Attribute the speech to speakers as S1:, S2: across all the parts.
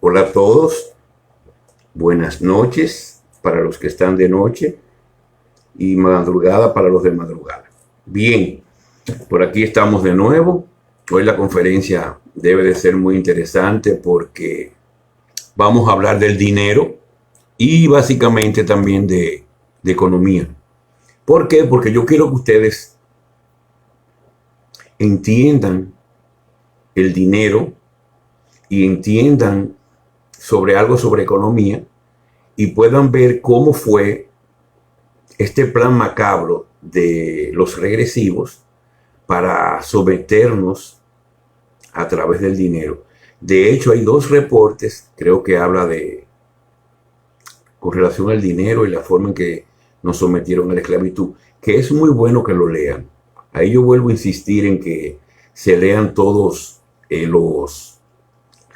S1: Hola a todos, buenas noches para los que están de noche y madrugada para los de madrugada. Bien, por aquí estamos de nuevo. Hoy la conferencia debe de ser muy interesante porque vamos a hablar del dinero y básicamente también de economía. ¿Por qué? Porque yo quiero que ustedes entiendan el dinero y entiendan sobre algo sobre economía y puedan ver cómo fue este plan macabro de los regresivos para someternos a través del dinero. De hecho, hay dos reportes, creo que habla con relación al dinero y la forma en que nos sometieron a la esclavitud, que es muy bueno que lo lean. Ahí yo vuelvo a insistir en que se lean todos los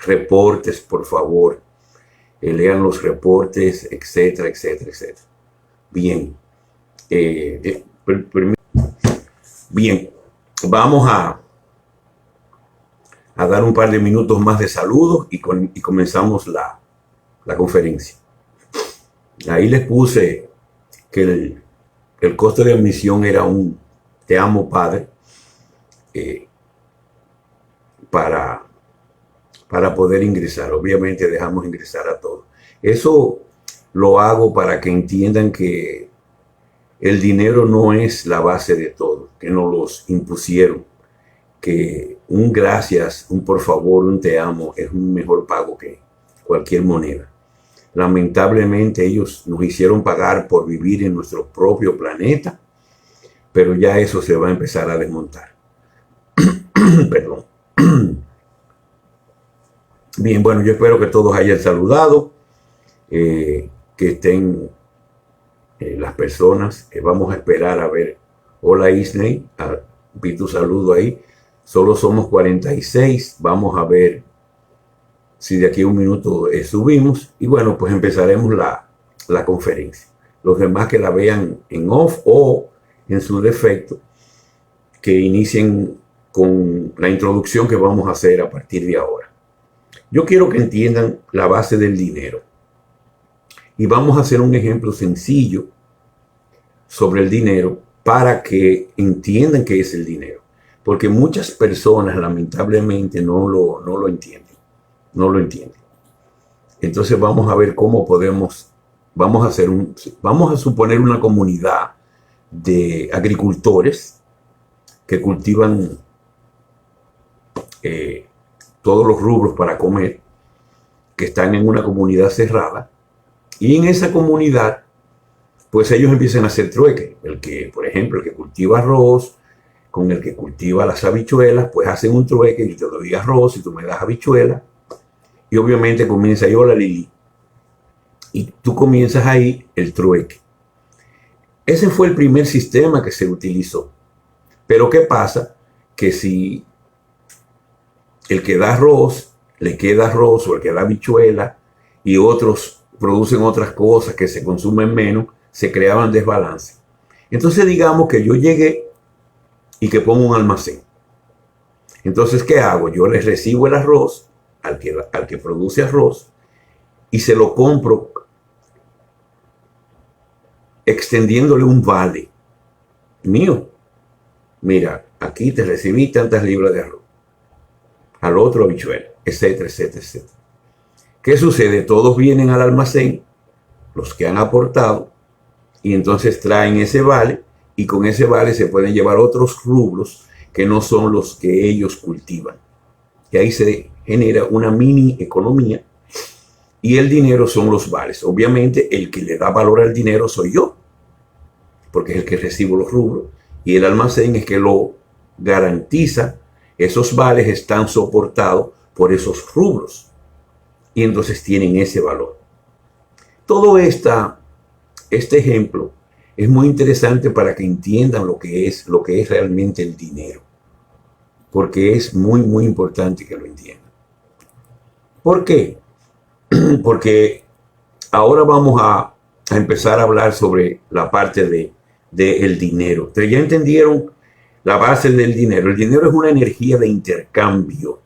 S1: reportes, por favor. Lean los reportes, etcétera, etcétera, etcétera. Bien. Bien. Vamos a dar un par de minutos más de saludos y comenzamos la conferencia. Ahí les puse que el costo de admisión era un te amo padre para poder ingresar. Obviamente dejamos ingresar a todos. Eso lo hago para que entiendan que el dinero no es la base de todo, que nos los impusieron, que un gracias, un por favor, un te amo es un mejor pago que cualquier moneda. Lamentablemente ellos nos hicieron pagar por vivir en nuestro propio planeta, pero ya eso se va a empezar a desmontar. Perdón. Bien, bueno, yo espero que todos hayan saludado, que estén las personas. Vamos a esperar a ver. Hola Isney, vi tu saludo ahí. Solo somos 46. Vamos a ver si de aquí a un minuto subimos. Y bueno, pues empezaremos la conferencia. Los demás que la vean en off o en su defecto, que inicien con la introducción que vamos a hacer a partir de ahora. Yo quiero que entiendan la base del dinero. Y vamos a hacer un ejemplo sencillo sobre el dinero para que entiendan qué es el dinero. Porque muchas personas lamentablemente no lo entienden. No lo entienden. Entonces vamos a ver cómo podemos, vamos a suponer una comunidad de agricultores que cultivan todos los rubros para comer, que están en una comunidad cerrada, y en esa comunidad pues ellos empiezan a hacer trueque. Por ejemplo, el que cultiva arroz con el que cultiva las habichuelas, pues hacen un trueque. Yo te doy arroz y tú me das habichuelas, y obviamente comienza ahí, hola Lili, y tú comienzas ahí el trueque. Ese fue el primer sistema que se utilizó. Pero ¿qué pasa? Que si el que da arroz le queda arroz, o el que da habichuela y otros producen otras cosas que se consumen menos, se creaban desbalances. Entonces digamos que yo llegué y que pongo un almacén. Entonces, ¿qué hago? Yo les recibo el arroz al que produce arroz y se lo compro extendiéndole un vale mío. Mira, aquí te recibí tantas libras de arroz, al otro habichuela, etcétera, etcétera, etcétera. ¿Qué sucede? Todos vienen al almacén, los que han aportado, y entonces traen ese vale, y con ese vale se pueden llevar otros rubros que no son los que ellos cultivan. Y ahí se genera una mini economía, y el dinero son los vales. Obviamente el que le da valor al dinero soy yo, porque es el que recibo los rubros, y el almacén es que lo garantiza. Esos vales están soportados por esos rubros y entonces tienen ese valor. Todo este ejemplo es muy interesante para que entiendan lo que es realmente el dinero, porque es muy, muy importante que lo entiendan. ¿Por qué? Porque ahora vamos a empezar a hablar sobre la parte del dinero. Ustedes ya entendieron la base del dinero. El dinero es una energía de intercambio.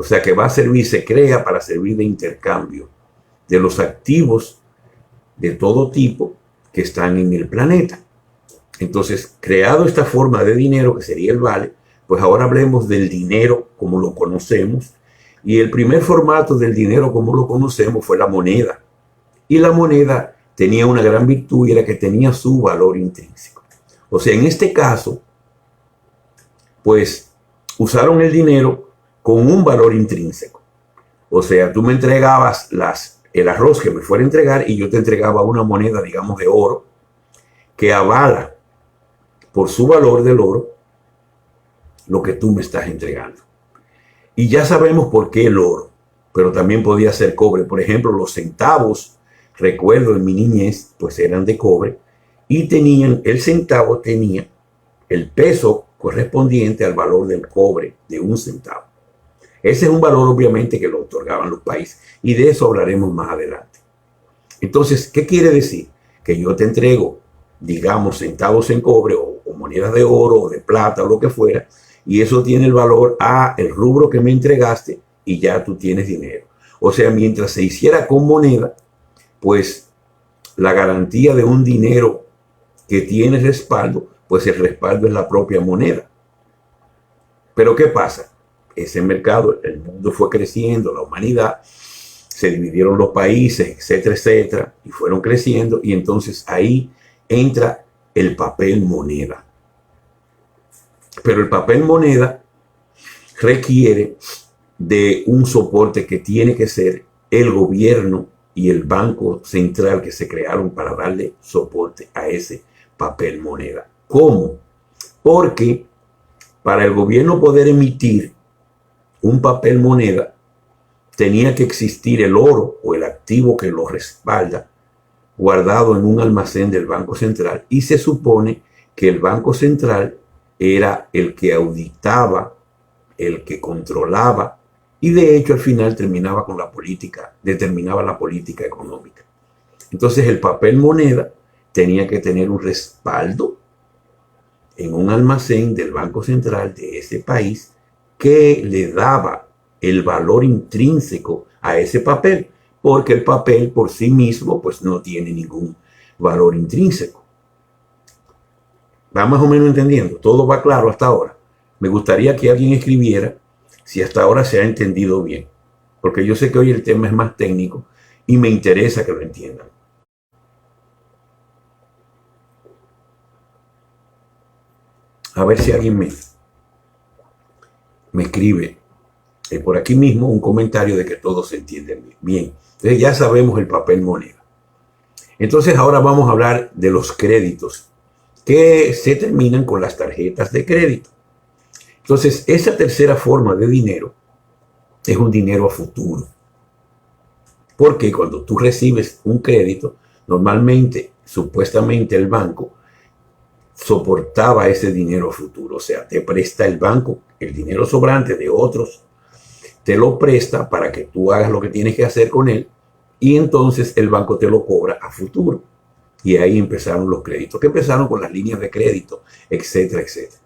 S1: O sea que va a servir, se crea para servir de intercambio de los activos de todo tipo que están en el planeta. Entonces, creado esta forma de dinero, que sería el vale, pues ahora hablemos del dinero como lo conocemos. Y el primer formato del dinero como lo conocemos fue la moneda. Y la moneda tenía una gran virtud y era que tenía su valor intrínseco. O sea, en este caso, pues usaron el dinero con un valor intrínseco. O sea, tú me entregabas el arroz que me fuera a entregar y yo te entregaba una moneda, digamos, de oro, que avala por su valor del oro lo que tú me estás entregando. Y ya sabemos por qué el oro, pero también podía ser cobre. Por ejemplo, los centavos, recuerdo en mi niñez, pues eran de cobre y el centavo tenía el peso correspondiente al valor del cobre de un centavo. Ese es un valor obviamente que lo otorgaban los países y de eso hablaremos más adelante. Entonces, ¿qué quiere decir? Que yo te entrego, digamos, centavos en cobre o monedas de oro o de plata o lo que fuera, y eso tiene el valor a el rubro que me entregaste y ya tú tienes dinero. O sea, mientras se hiciera con moneda, pues la garantía de un dinero que tiene respaldo, pues el respaldo es la propia moneda. Pero ¿qué pasa? Ese mercado, el mundo fue creciendo, la humanidad, se dividieron los países, etcétera, etcétera, y fueron creciendo, y entonces ahí entra el papel moneda. Pero el papel moneda requiere de un soporte que tiene que ser el gobierno y el banco central que se crearon para darle soporte a ese papel moneda. ¿Cómo? Porque para el gobierno poder emitir un papel moneda, tenía que existir el oro o el activo que lo respalda guardado en un almacén del Banco Central, y se supone que el Banco Central era el que auditaba, el que controlaba y de hecho al final terminaba con la política, determinaba la política económica. Entonces el papel moneda tenía que tener un respaldo en un almacén del Banco Central de ese país que le daba el valor intrínseco a ese papel, porque el papel por sí mismo pues no tiene ningún valor intrínseco. ¿Va más o menos entendiendo? Todo va claro hasta ahora. Me gustaría que alguien escribiera si hasta ahora se ha entendido bien, porque yo sé que hoy el tema es más técnico y me interesa que lo entiendan. A ver si alguien me escribe por aquí mismo un comentario de que todo se entiende bien. Entonces ya sabemos el papel moneda. Entonces ahora vamos a hablar de los créditos que se terminan con las tarjetas de crédito. Entonces esa tercera forma de dinero es un dinero a futuro. Porque cuando tú recibes un crédito, normalmente, supuestamente el banco soportaba ese dinero a futuro. O sea, te presta el banco el dinero sobrante de otros, te lo presta para que tú hagas lo que tienes que hacer con él y entonces el banco te lo cobra a futuro. Y ahí empezaron los créditos, que empezaron con las líneas de crédito, etcétera, etcétera.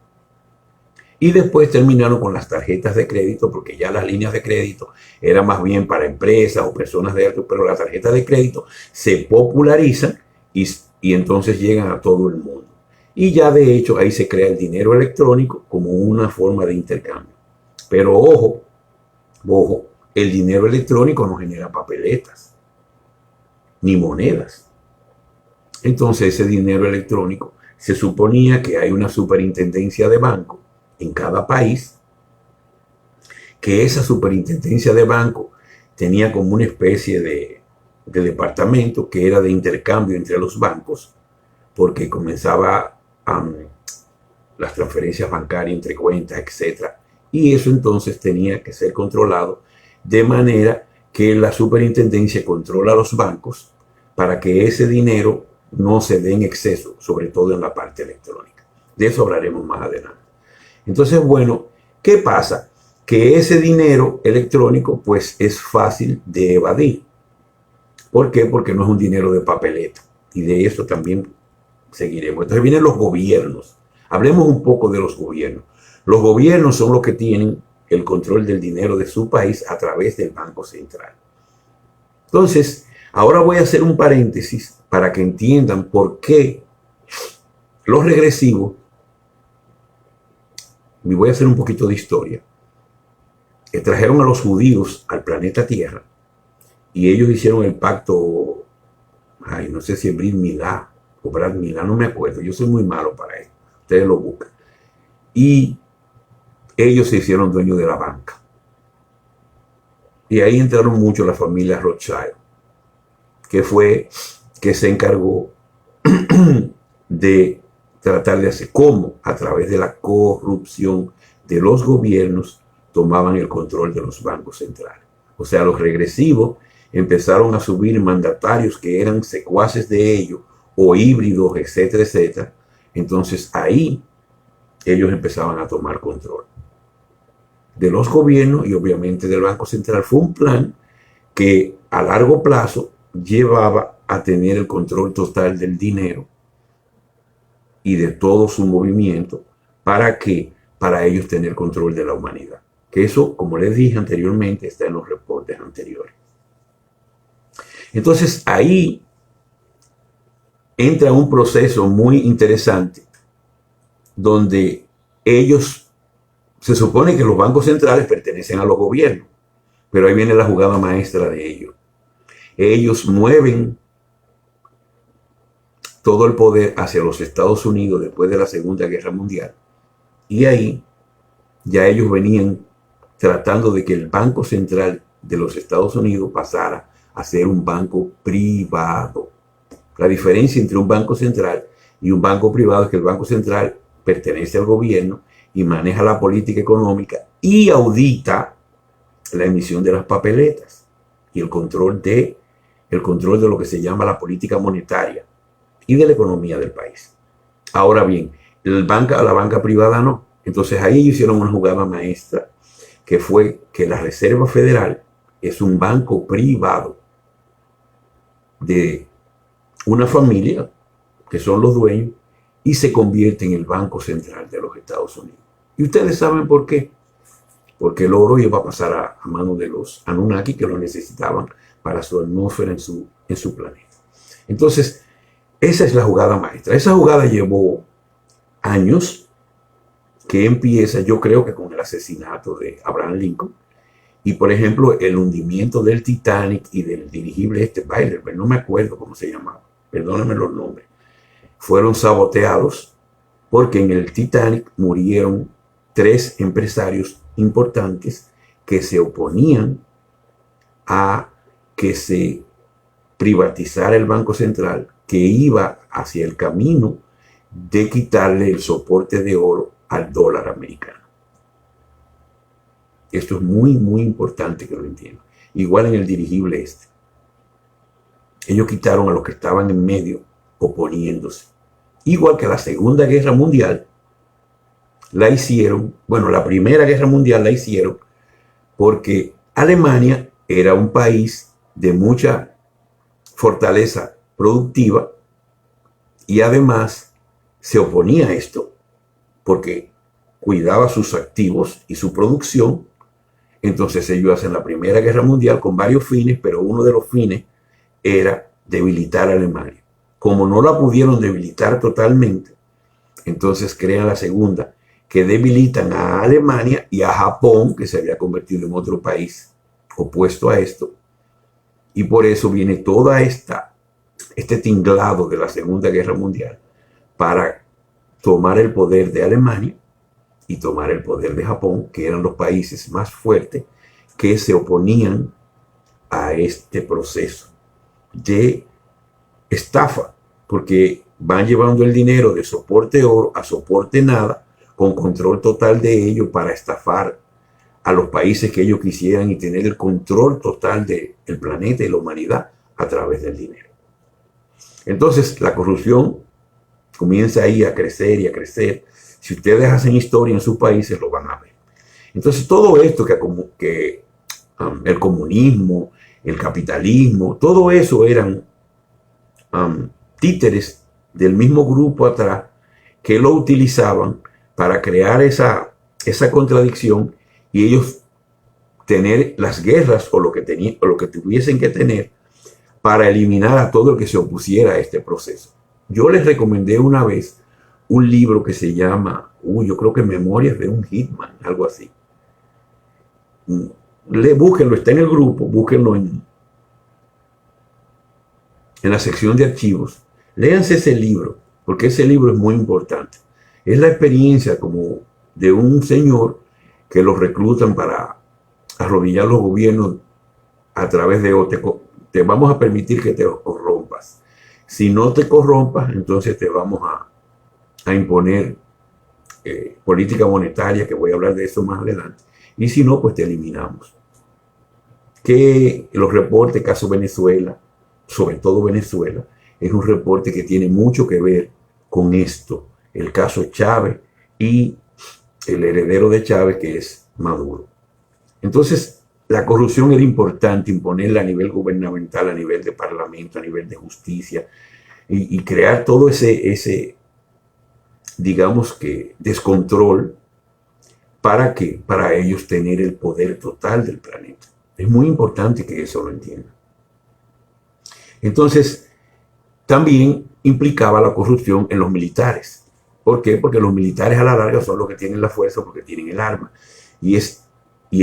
S1: Y después terminaron con las tarjetas de crédito, porque ya las líneas de crédito eran más bien para empresas o personas de alto, pero las tarjetas de crédito se popularizan y entonces llegan a todo el mundo. Y ya de hecho ahí se crea el dinero electrónico como una forma de intercambio. Pero ojo, el dinero electrónico no genera papeletas ni monedas. Entonces ese dinero electrónico se suponía que hay una superintendencia de banco en cada país, que esa superintendencia de banco tenía como una especie de departamento que era de intercambio entre los bancos, porque comenzaba las transferencias bancarias entre cuentas, etcétera, y eso entonces tenía que ser controlado de manera que la superintendencia controla a los bancos para que ese dinero no se dé en exceso, sobre todo en la parte electrónica. De eso hablaremos más adelante. Entonces, bueno, ¿qué pasa? Que ese dinero electrónico pues es fácil de evadir. ¿Por qué? Porque no es un dinero de papeleta. Y de eso también seguiremos. Entonces vienen los gobiernos. Hablemos un poco de los gobiernos. Los gobiernos son los que tienen el control del dinero de su país a través del Banco Central. Entonces, ahora voy a hacer un paréntesis para que entiendan por qué los regresivos, y voy a hacer un poquito de historia, que trajeron a los judíos al planeta Tierra y ellos hicieron el pacto, no sé si es Brit Milá o Brad Milá, no me acuerdo, yo soy muy malo para esto, ustedes lo buscan. Y ellos se hicieron dueños de la banca. Y ahí entraron mucho la familia Rothschild, que se encargó de tratar de hacer cómo, a través de la corrupción de los gobiernos, tomaban el control de los bancos centrales. O sea, los regresivos empezaron a subir mandatarios que eran secuaces de ellos, o híbridos, etcétera, etcétera. Entonces ahí ellos empezaban a tomar control de los gobiernos y obviamente del Banco Central. Fue un plan que a largo plazo llevaba a tener el control total del dinero y de todo su movimiento. ¿Para qué? Para ellos tener control de la humanidad. Que eso, como les dije anteriormente, está en los reportes anteriores. Entonces ahí entra un proceso muy interesante donde ellos, se supone que los bancos centrales pertenecen a los gobiernos, pero ahí viene la jugada maestra de ellos. Ellos mueven todo el poder hacia los Estados Unidos después de la Segunda Guerra Mundial. Y ahí ya ellos venían tratando de que el Banco Central de los Estados Unidos pasara a ser un banco privado. La diferencia entre un banco central y un banco privado es que el Banco Central pertenece al gobierno y maneja la política económica y audita la emisión de las papeletas y el control de lo que se llama la política monetaria y de la economía del país. Ahora bien, la banca privada no. Entonces ahí ellos hicieron una jugada maestra, que fue que la Reserva Federal es un banco privado de una familia que son los dueños y se convierte en el Banco Central de los Estados Unidos. Y ustedes saben por qué. Porque el oro iba a pasar a manos de los Anunnaki, que lo necesitaban para su atmósfera en su planeta. Entonces, esa es la jugada maestra. Esa jugada llevó años, que empieza, yo creo que con el asesinato de Abraham Lincoln, y por ejemplo, el hundimiento del Titanic y del dirigible Bilderberg, no me acuerdo cómo se llamaba, perdónenme los nombres, fueron saboteados porque en el Titanic murieron 3 empresarios importantes que se oponían a que se privatizara el Banco Central, que iba hacia el camino de quitarle el soporte de oro al dólar americano. Esto es muy, muy importante que lo entiendan. Igual en el dirigible ellos quitaron a los que estaban en medio oponiéndose. Igual que la Segunda Guerra Mundial la hicieron, la Primera Guerra Mundial la hicieron porque Alemania era un país de mucha fortaleza productiva y además se oponía a esto porque cuidaba sus activos y su producción. Entonces ellos hacen la Primera Guerra Mundial con varios fines, pero uno de los fines era debilitar a Alemania. Como no la pudieron debilitar totalmente, entonces crean la Segunda, que debilitan a Alemania y a Japón, que se había convertido en otro país opuesto a esto. Y por eso viene toda este tinglado de la Segunda Guerra Mundial para tomar el poder de Alemania y tomar el poder de Japón, que eran los países más fuertes que se oponían a este proceso de estafa, porque van llevando el dinero de soporte oro a soporte nada, con control total de ellos para estafar a los países que ellos quisieran y tener el control total del planeta y la humanidad a través del dinero. Entonces la corrupción comienza ahí a crecer y a crecer. Si ustedes hacen historia en sus países, lo van a ver. Entonces todo esto que el comunismo, el capitalismo, todo eso eran títeres del mismo grupo atrás que lo utilizaban para crear esa contradicción y ellos tener las guerras o lo que tenían, o lo que tuviesen que tener para eliminar a todo el que se opusiera a este proceso. Yo les recomendé una vez un libro que se llama, yo creo que Memorias de un Hitman, algo así. Búsquenlo, está en el grupo, búsquenlo en la sección de archivos. Léanse ese libro, porque ese libro es muy importante. Es la experiencia como de un señor que los reclutan para arrodillar los gobiernos a través de te vamos a permitir que te corrompas. Si no te corrompas, entonces te vamos a imponer política monetaria, que voy a hablar de eso más adelante. Y si no, pues te eliminamos. Que los reportes, caso Venezuela, sobre todo Venezuela, es un reporte que tiene mucho que ver con esto. El caso Chávez y el heredero de Chávez, que es Maduro. Entonces, la corrupción era importante imponerla a nivel gubernamental, a nivel de parlamento, a nivel de justicia, y crear todo ese, digamos que, descontrol para ellos tener el poder total del planeta. Es muy importante que eso lo entiendan. Entonces, también implicaba la corrupción en los militares. ¿Por qué? Porque los militares a la larga son los que tienen la fuerza porque tienen el arma. Y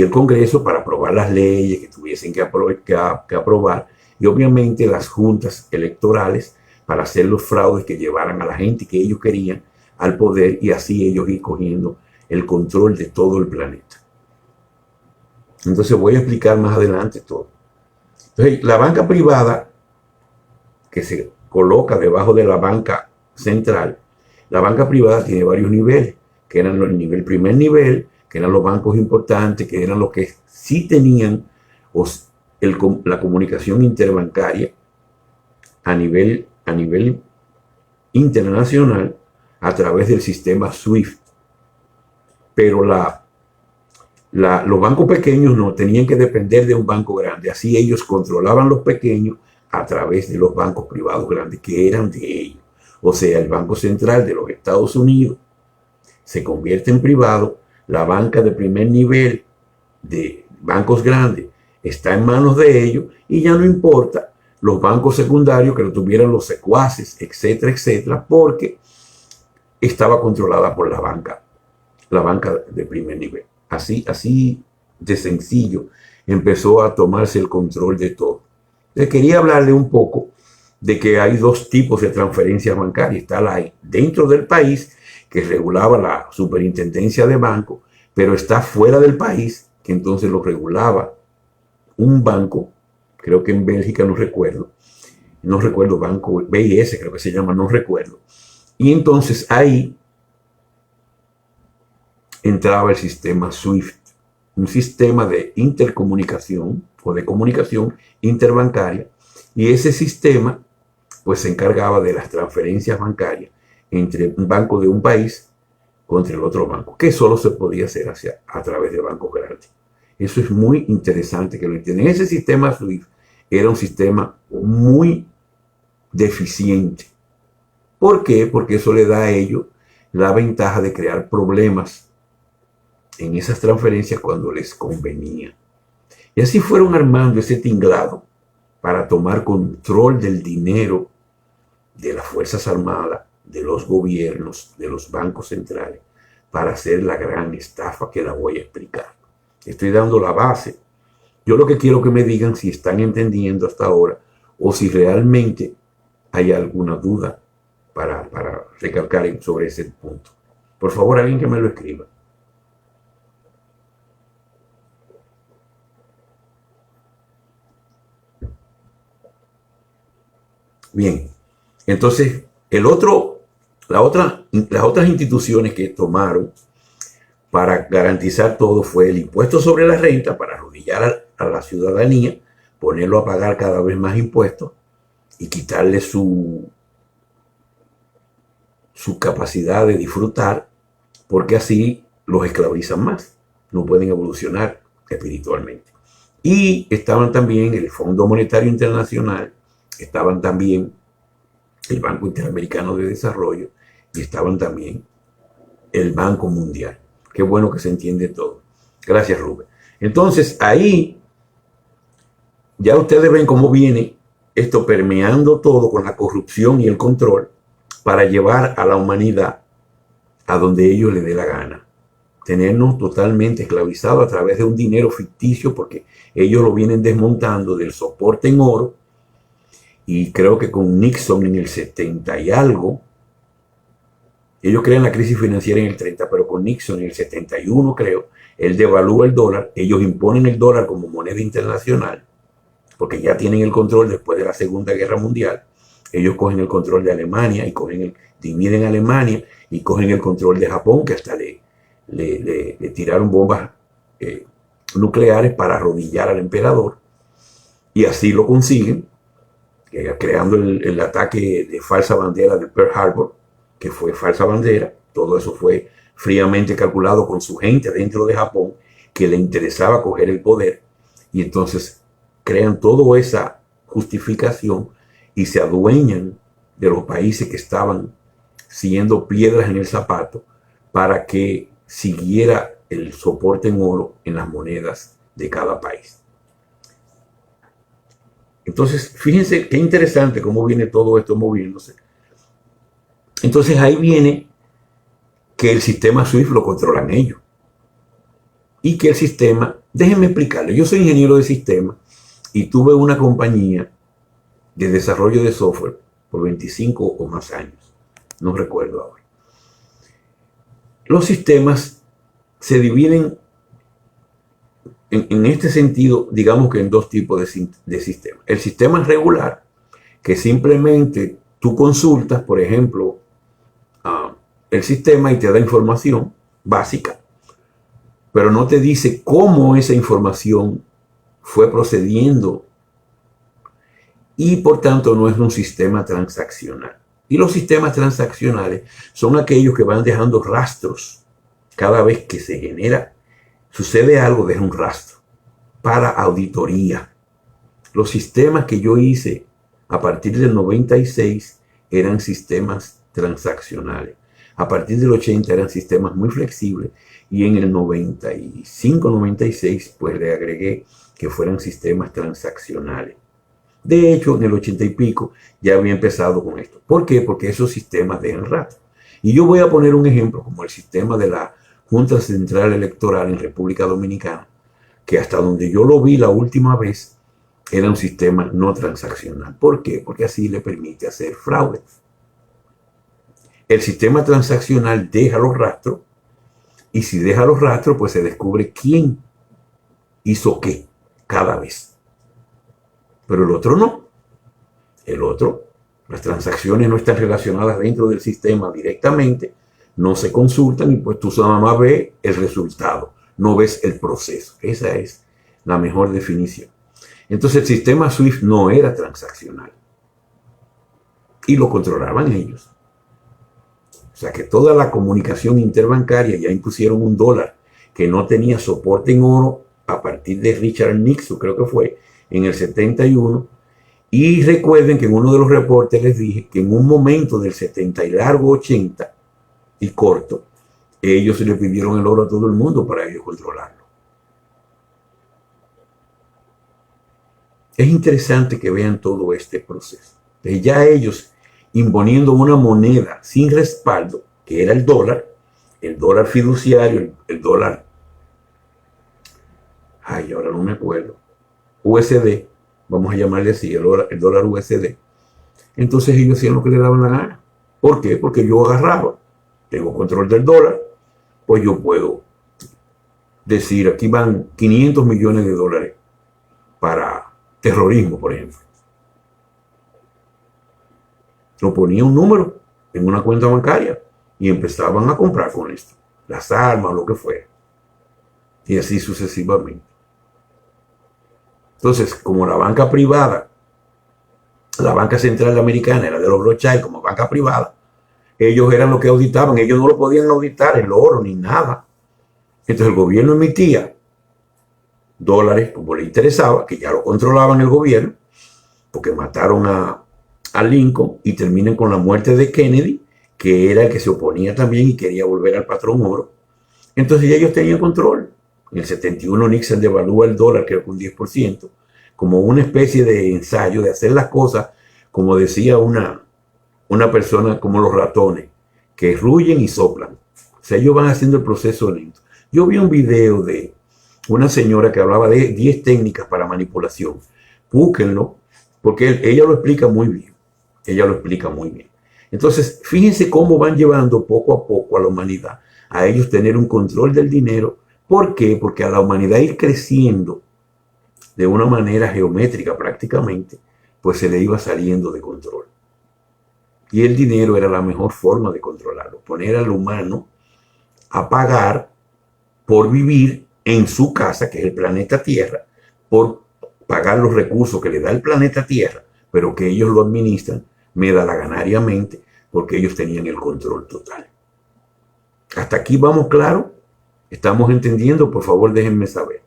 S1: el Congreso para aprobar las leyes que tuviesen que aprobar, y obviamente las juntas electorales para hacer los fraudes que llevaran a la gente que ellos querían al poder, y así ellos ir cogiendo el control de todo el planeta. Entonces voy a explicar más adelante todo. Entonces, la banca privada, que se coloca debajo de la banca central, la banca privada tiene varios niveles, que eran el primer nivel, que eran los bancos importantes, que eran los que sí tenían la comunicación interbancaria a nivel internacional a través del sistema SWIFT. Pero los bancos pequeños no tenían que depender de un banco grande. Así ellos controlaban los pequeños a través de los bancos privados grandes que eran de ellos. O sea, el Banco Central de los Estados Unidos se convierte en privado. La banca de primer nivel de bancos grandes está en manos de ellos, y ya no importa los bancos secundarios que lo tuvieran los secuaces, etcétera, etcétera, porque estaba controlada por la banca de primer nivel. Así de sencillo empezó a tomarse el control de todo. Les quería hablarle un poco de que hay dos tipos de transferencias bancarias. Está la dentro del país, que regulaba la superintendencia de banco, pero está fuera del país, que entonces lo regulaba un banco, creo que en Bélgica, no recuerdo, banco BIS, creo que se llama, no recuerdo. Y entonces ahí entraba el sistema SWIFT, un sistema de intercomunicación o de comunicación interbancaria, y ese sistema pues se encargaba de las transferencias bancarias entre un banco de un país contra el otro banco, que solo se podía hacer a través de bancos grandes. Eso es muy interesante que lo entiendan. Ese sistema SWIFT era un sistema muy deficiente. ¿Por qué? Porque eso le da a ellos la ventaja de crear problemas en esas transferencias cuando les convenía. Y así fueron armando ese tinglado para tomar control del dinero de las Fuerzas Armadas, de los gobiernos, de los bancos centrales, para hacer la gran estafa que la voy a explicar. Estoy dando la base. Yo lo que quiero que me digan si están entendiendo hasta ahora o si realmente hay alguna duda para recalcar sobre ese punto. Por favor, alguien que me lo escriba. Bien, entonces las otras instituciones que tomaron para garantizar todo fue el impuesto sobre la renta, para arrodillar a la ciudadanía, ponerlo a pagar cada vez más impuestos y quitarle su capacidad de disfrutar, porque así los esclavizan más, no pueden evolucionar espiritualmente. Y estaban también el Fondo Monetario Internacional, estaban también el Banco Interamericano de Desarrollo y estaban también el Banco Mundial. Qué bueno que se entiende todo. Gracias, Rubén. Entonces, ahí ya ustedes ven cómo viene esto permeando todo con la corrupción y el control para llevar a la humanidad a donde ellos les dé la gana. Tenernos totalmente esclavizados a través de un dinero ficticio, porque ellos lo vienen desmontando del soporte en oro. Y creo que con Nixon en el 70 y algo, ellos crean la crisis financiera en el 30, pero con Nixon en el 71 creo, él devalúa el dólar, ellos imponen el dólar como moneda internacional, porque ya tienen el control después de la Segunda Guerra Mundial. Ellos cogen el control de Alemania y dividen Alemania y cogen el control de Japón, que hasta le tiraron bombas nucleares para arrodillar al emperador, y así lo consiguen, creando el ataque de falsa bandera de Pearl Harbor, que fue falsa bandera. Todo eso fue fríamente calculado con su gente dentro de Japón, que le interesaba coger el poder, y entonces crean toda esa justificación y se adueñan de los países que estaban siguiendo piedras en el zapato para que siguiera el soporte en oro en las monedas de cada país. Entonces, fíjense qué interesante cómo viene todo esto moviéndose. Entonces ahí viene que el sistema SWIFT lo controlan ellos. Y que el sistema, déjenme explicarles, yo soy ingeniero de sistemas y tuve una compañía de desarrollo de software por 25 o más años. No recuerdo ahora. Los sistemas se dividen en este sentido, digamos que en dos tipos de sistemas. El sistema regular, que simplemente tú consultas, por ejemplo, el sistema y te da información básica, pero no te dice cómo esa información fue procediendo, y por tanto no es un sistema transaccional. Y los sistemas transaccionales son aquellos que van dejando rastros. Cada vez que sucede algo, deja un rastro para auditoría. Los sistemas que yo hice a partir del 96 eran sistemas transaccionales. A partir del 80 eran sistemas muy flexibles, y en el 95-96 pues le agregué que fueran sistemas transaccionales. De hecho, en el 80 y pico ya había empezado con esto. ¿Por qué? Porque esos sistemas dejan rastro. Y yo voy a poner un ejemplo como el sistema de la Junta Central Electoral en República Dominicana, que hasta donde yo lo vi la última vez era un sistema no transaccional. ¿Por qué? Porque así le permite hacer fraude. El sistema transaccional deja los rastros, y si deja los rastros, pues se descubre quién hizo qué cada vez. Pero el otro no. El otro, las transacciones no están relacionadas dentro del sistema directamente, no se consultan, y pues tú nada más ves el resultado, no ves el proceso. Esa es la mejor definición. Entonces el sistema SWIFT no era transaccional y lo controlaban ellos. O sea que toda la comunicación interbancaria, ya impusieron un dólar que no tenía soporte en oro a partir de Richard Nixon, creo que fue en el 71. Y recuerden que en uno de los reportes les dije que en un momento del 70 y largo 80 y corto, ellos le pidieron el oro a todo el mundo para ellos controlarlo. Es interesante que vean todo este proceso. Entonces ya ellos imponiendo una moneda sin respaldo, que era el dólar fiduciario, el dólar, ahora no me acuerdo, USD, vamos a llamarle así, el dólar USD. Entonces ellos hacían lo que le daban la gana. ¿Por qué? Porque yo agarraba, tengo control del dólar, pues yo puedo decir, aquí van 500 millones de dólares para terrorismo, por ejemplo. Lo ponía un número en una cuenta bancaria y empezaban a comprar con esto, las armas, lo que fuera, y así sucesivamente. Entonces, como la banca privada, la banca central americana era de los Rothschild como banca privada, ellos eran los que auditaban, ellos no lo podían auditar, el oro ni nada. Entonces el gobierno emitía dólares como le interesaba, que ya lo controlaban el gobierno, porque mataron a Lincoln y terminan con la muerte de Kennedy, que era el que se oponía también y quería volver al patrón oro. Entonces ya ellos tenían control. En el 71 Nixon devalúa el dólar, creo que un 10%, como una especie de ensayo de hacer las cosas, como decía una persona, como los ratones, que ruyen y soplan. O sea, ellos van haciendo el proceso lento. Yo vi un video de una señora que hablaba de 10 técnicas para manipulación. Búsquenlo, porque ella lo explica muy bien. Ella lo explica muy bien. Entonces, fíjense cómo van llevando poco a poco a la humanidad a ellos tener un control del dinero. ¿Por qué? Porque a la humanidad ir creciendo de una manera geométrica prácticamente, pues se le iba saliendo de control. Y el dinero era la mejor forma de controlarlo. Poner al humano a pagar por vivir en su casa, que es el planeta Tierra, por pagar los recursos que le da el planeta Tierra, pero que ellos lo administran medalaganariamente, porque ellos tenían el control total. ¿Hasta aquí vamos claro? ¿Estamos entendiendo? Por favor, déjenme saber.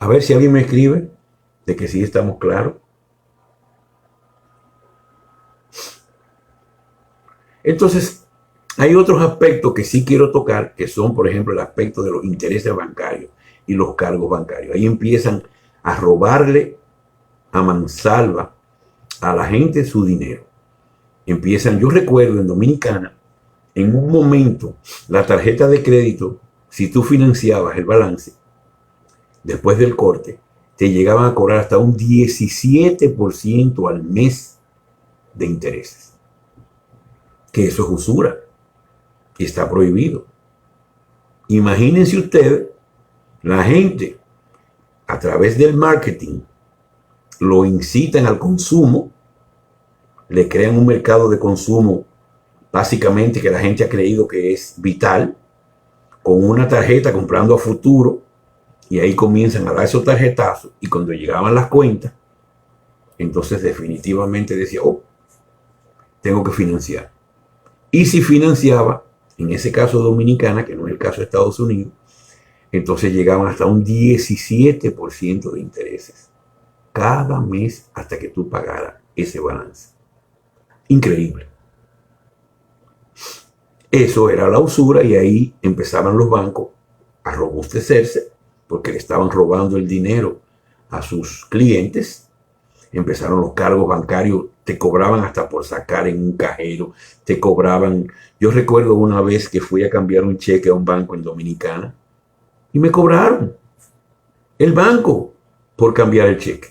S1: A ver si alguien me escribe de que sí estamos claros. Entonces, hay otros aspectos que sí quiero tocar, que son, por ejemplo, el aspecto de los intereses bancarios y los cargos bancarios. Ahí empiezan a robarle a mansalva a la gente su dinero. Yo recuerdo en Dominicana, en un momento, la tarjeta de crédito, si tú financiabas el balance, después del corte, te llegaban a cobrar hasta un 17% al mes de intereses. Que eso es usura. Y está prohibido. Imagínense ustedes, la gente, a través del marketing, lo incitan al consumo, le crean un mercado de consumo, básicamente que la gente ha creído que es vital, con una tarjeta comprando a futuro, y ahí comienzan a dar esos tarjetazos, y cuando llegaban las cuentas, entonces definitivamente decía, oh, tengo que financiar. Y si financiaba, en ese caso Dominicana, que no es el caso de Estados Unidos, entonces llegaban hasta un 17% de intereses cada mes hasta que tú pagaras ese balance. Increíble. Eso era la usura y ahí empezaban los bancos a robustecerse porque le estaban robando el dinero a sus clientes. Empezaron los cargos bancarios, te cobraban hasta por sacar en un cajero, te cobraban. Yo recuerdo una vez que fui a cambiar un cheque a un banco en Dominicana y me cobraron el banco por cambiar el cheque.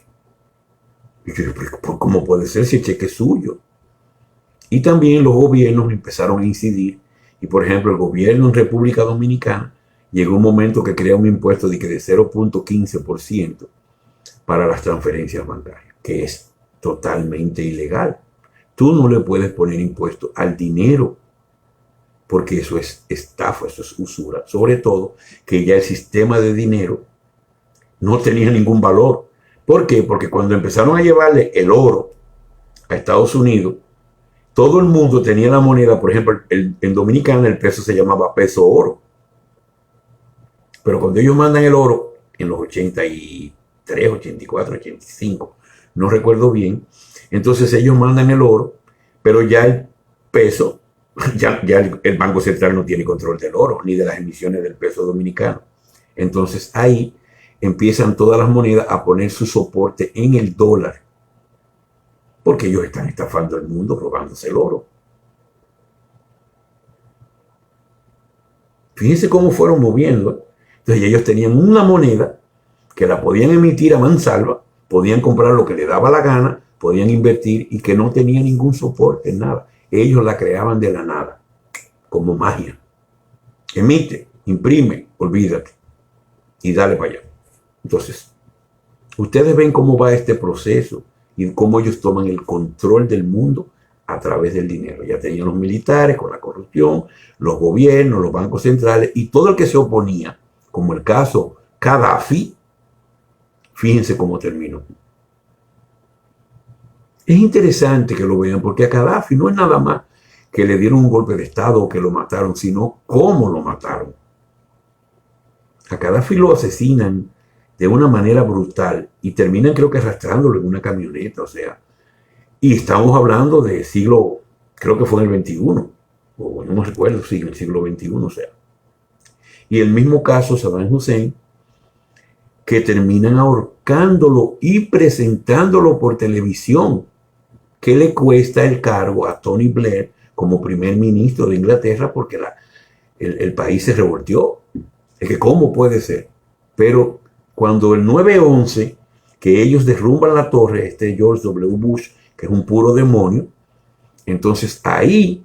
S1: Y yo, ¿cómo puede ser si el cheque es suyo? Y también los gobiernos empezaron a incidir. Y por ejemplo, el gobierno en República Dominicana llegó un momento que crea un impuesto de 0.15% para las transferencias bancarias, que es totalmente ilegal. Tú no le puedes poner impuesto al dinero, porque eso es estafa, eso es usura. Sobre todo que ya el sistema de dinero no tenía ningún valor. ¿Por qué? Porque cuando empezaron a llevarle el oro a Estados Unidos, todo el mundo tenía la moneda, por ejemplo, en Dominicana el peso se llamaba peso oro. Pero cuando ellos mandan el oro en los 83, 84, 85, no recuerdo bien, entonces ellos mandan el oro, pero ya el peso, ya el Banco Central no tiene control del oro, ni de las emisiones del peso dominicano. Entonces ahí empiezan todas las monedas a poner su soporte en el dólar, porque ellos están estafando al mundo, robándose el oro. Fíjense cómo fueron moviendo. Entonces ellos tenían una moneda que la podían emitir a mansalva, podían comprar lo que les daba la gana, podían invertir y que no tenía ningún soporte, nada. Ellos la creaban de la nada, como magia. Emite, imprime, olvídate y dale para allá. Entonces, ustedes ven cómo va este proceso y cómo ellos toman el control del mundo a través del dinero. Ya tenían los militares con la corrupción, los gobiernos, los bancos centrales y todo el que se oponía, como el caso Gaddafi. Fíjense cómo terminó. Es interesante que lo vean porque a Gaddafi no es nada más que le dieron un golpe de estado o que lo mataron, sino cómo lo mataron. A Gaddafi lo asesinan de una manera brutal y terminan creo que arrastrándolo en una camioneta, o sea, y estamos hablando de siglo, creo que fue en el 21, o no me recuerdo, sí, en el siglo 21, o sea. Y el mismo caso Saddam Hussein, que terminan ahorcándolo y presentándolo por televisión, que le cuesta el cargo a Tony Blair como primer ministro de Inglaterra porque el país se revolteó. Es que ¿cómo puede ser? Pero cuando el 9/11, que ellos derrumban la torre, George W. Bush, que es un puro demonio, entonces ahí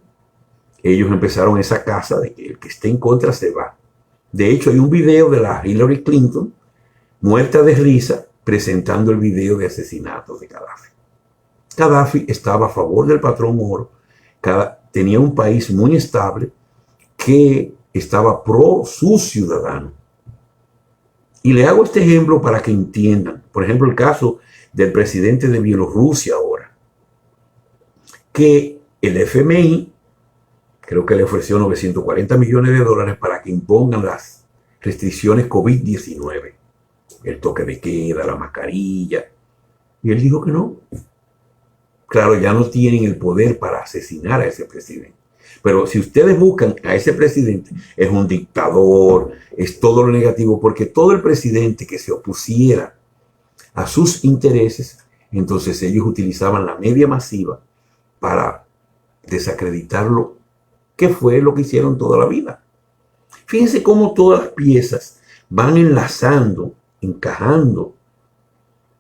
S1: ellos empezaron esa casa de que el que esté en contra se va. De hecho, hay un video de la Hillary Clinton, muerta de risa, presentando el video de asesinato de Gaddafi. Gaddafi estaba a favor del patrón Moro, tenía un país muy estable que estaba pro sus ciudadanos. Y le hago este ejemplo para que entiendan. Por ejemplo, el caso del presidente de Bielorrusia ahora, que el FMI creo que le ofreció 940 millones de dólares para que impongan las restricciones COVID-19, el toque de queda, la mascarilla. Y él dijo que no. Claro, ya no tienen el poder para asesinar a ese presidente. Pero si ustedes buscan a ese presidente, es un dictador, es todo lo negativo, porque todo el presidente que se opusiera a sus intereses, entonces ellos utilizaban la media masiva para desacreditarlo, que fue lo que hicieron toda la vida. Fíjense cómo todas las piezas van enlazando, encajando,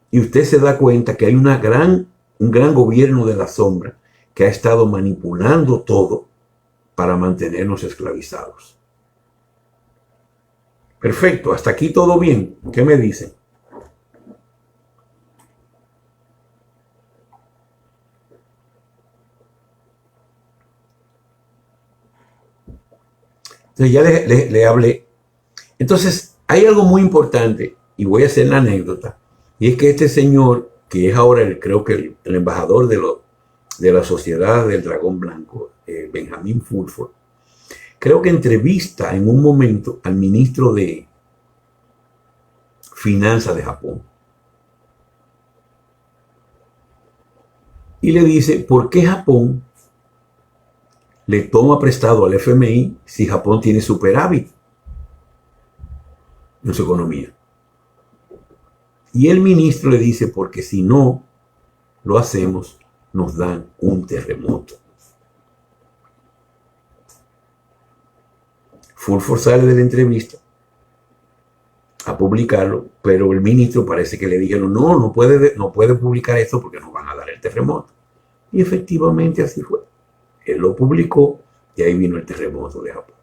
S1: y usted se da cuenta que hay un gran gobierno de la sombra que ha estado manipulando todo para mantenernos esclavizados. Perfecto, hasta aquí todo bien. ¿Qué me dicen? Entonces ya le hablé. Entonces hay algo muy importante y voy a hacer la anécdota. Y es que este señor, que es ahora creo que el embajador de la Sociedad del Dragón Blanco, Benjamin Fulford, creo que entrevista en un momento al ministro de Finanzas de Japón. Y le dice, ¿por qué Japón le toma prestado al FMI si Japón tiene superávit en su economía? Y el ministro le dice, porque si no lo hacemos, nos dan un terremoto. Fulford sale de la entrevista a publicarlo, pero el ministro parece que le dijeron, no puede publicar esto porque nos van a dar el terremoto. Y efectivamente así fue. Él lo publicó y ahí vino el terremoto de Japón.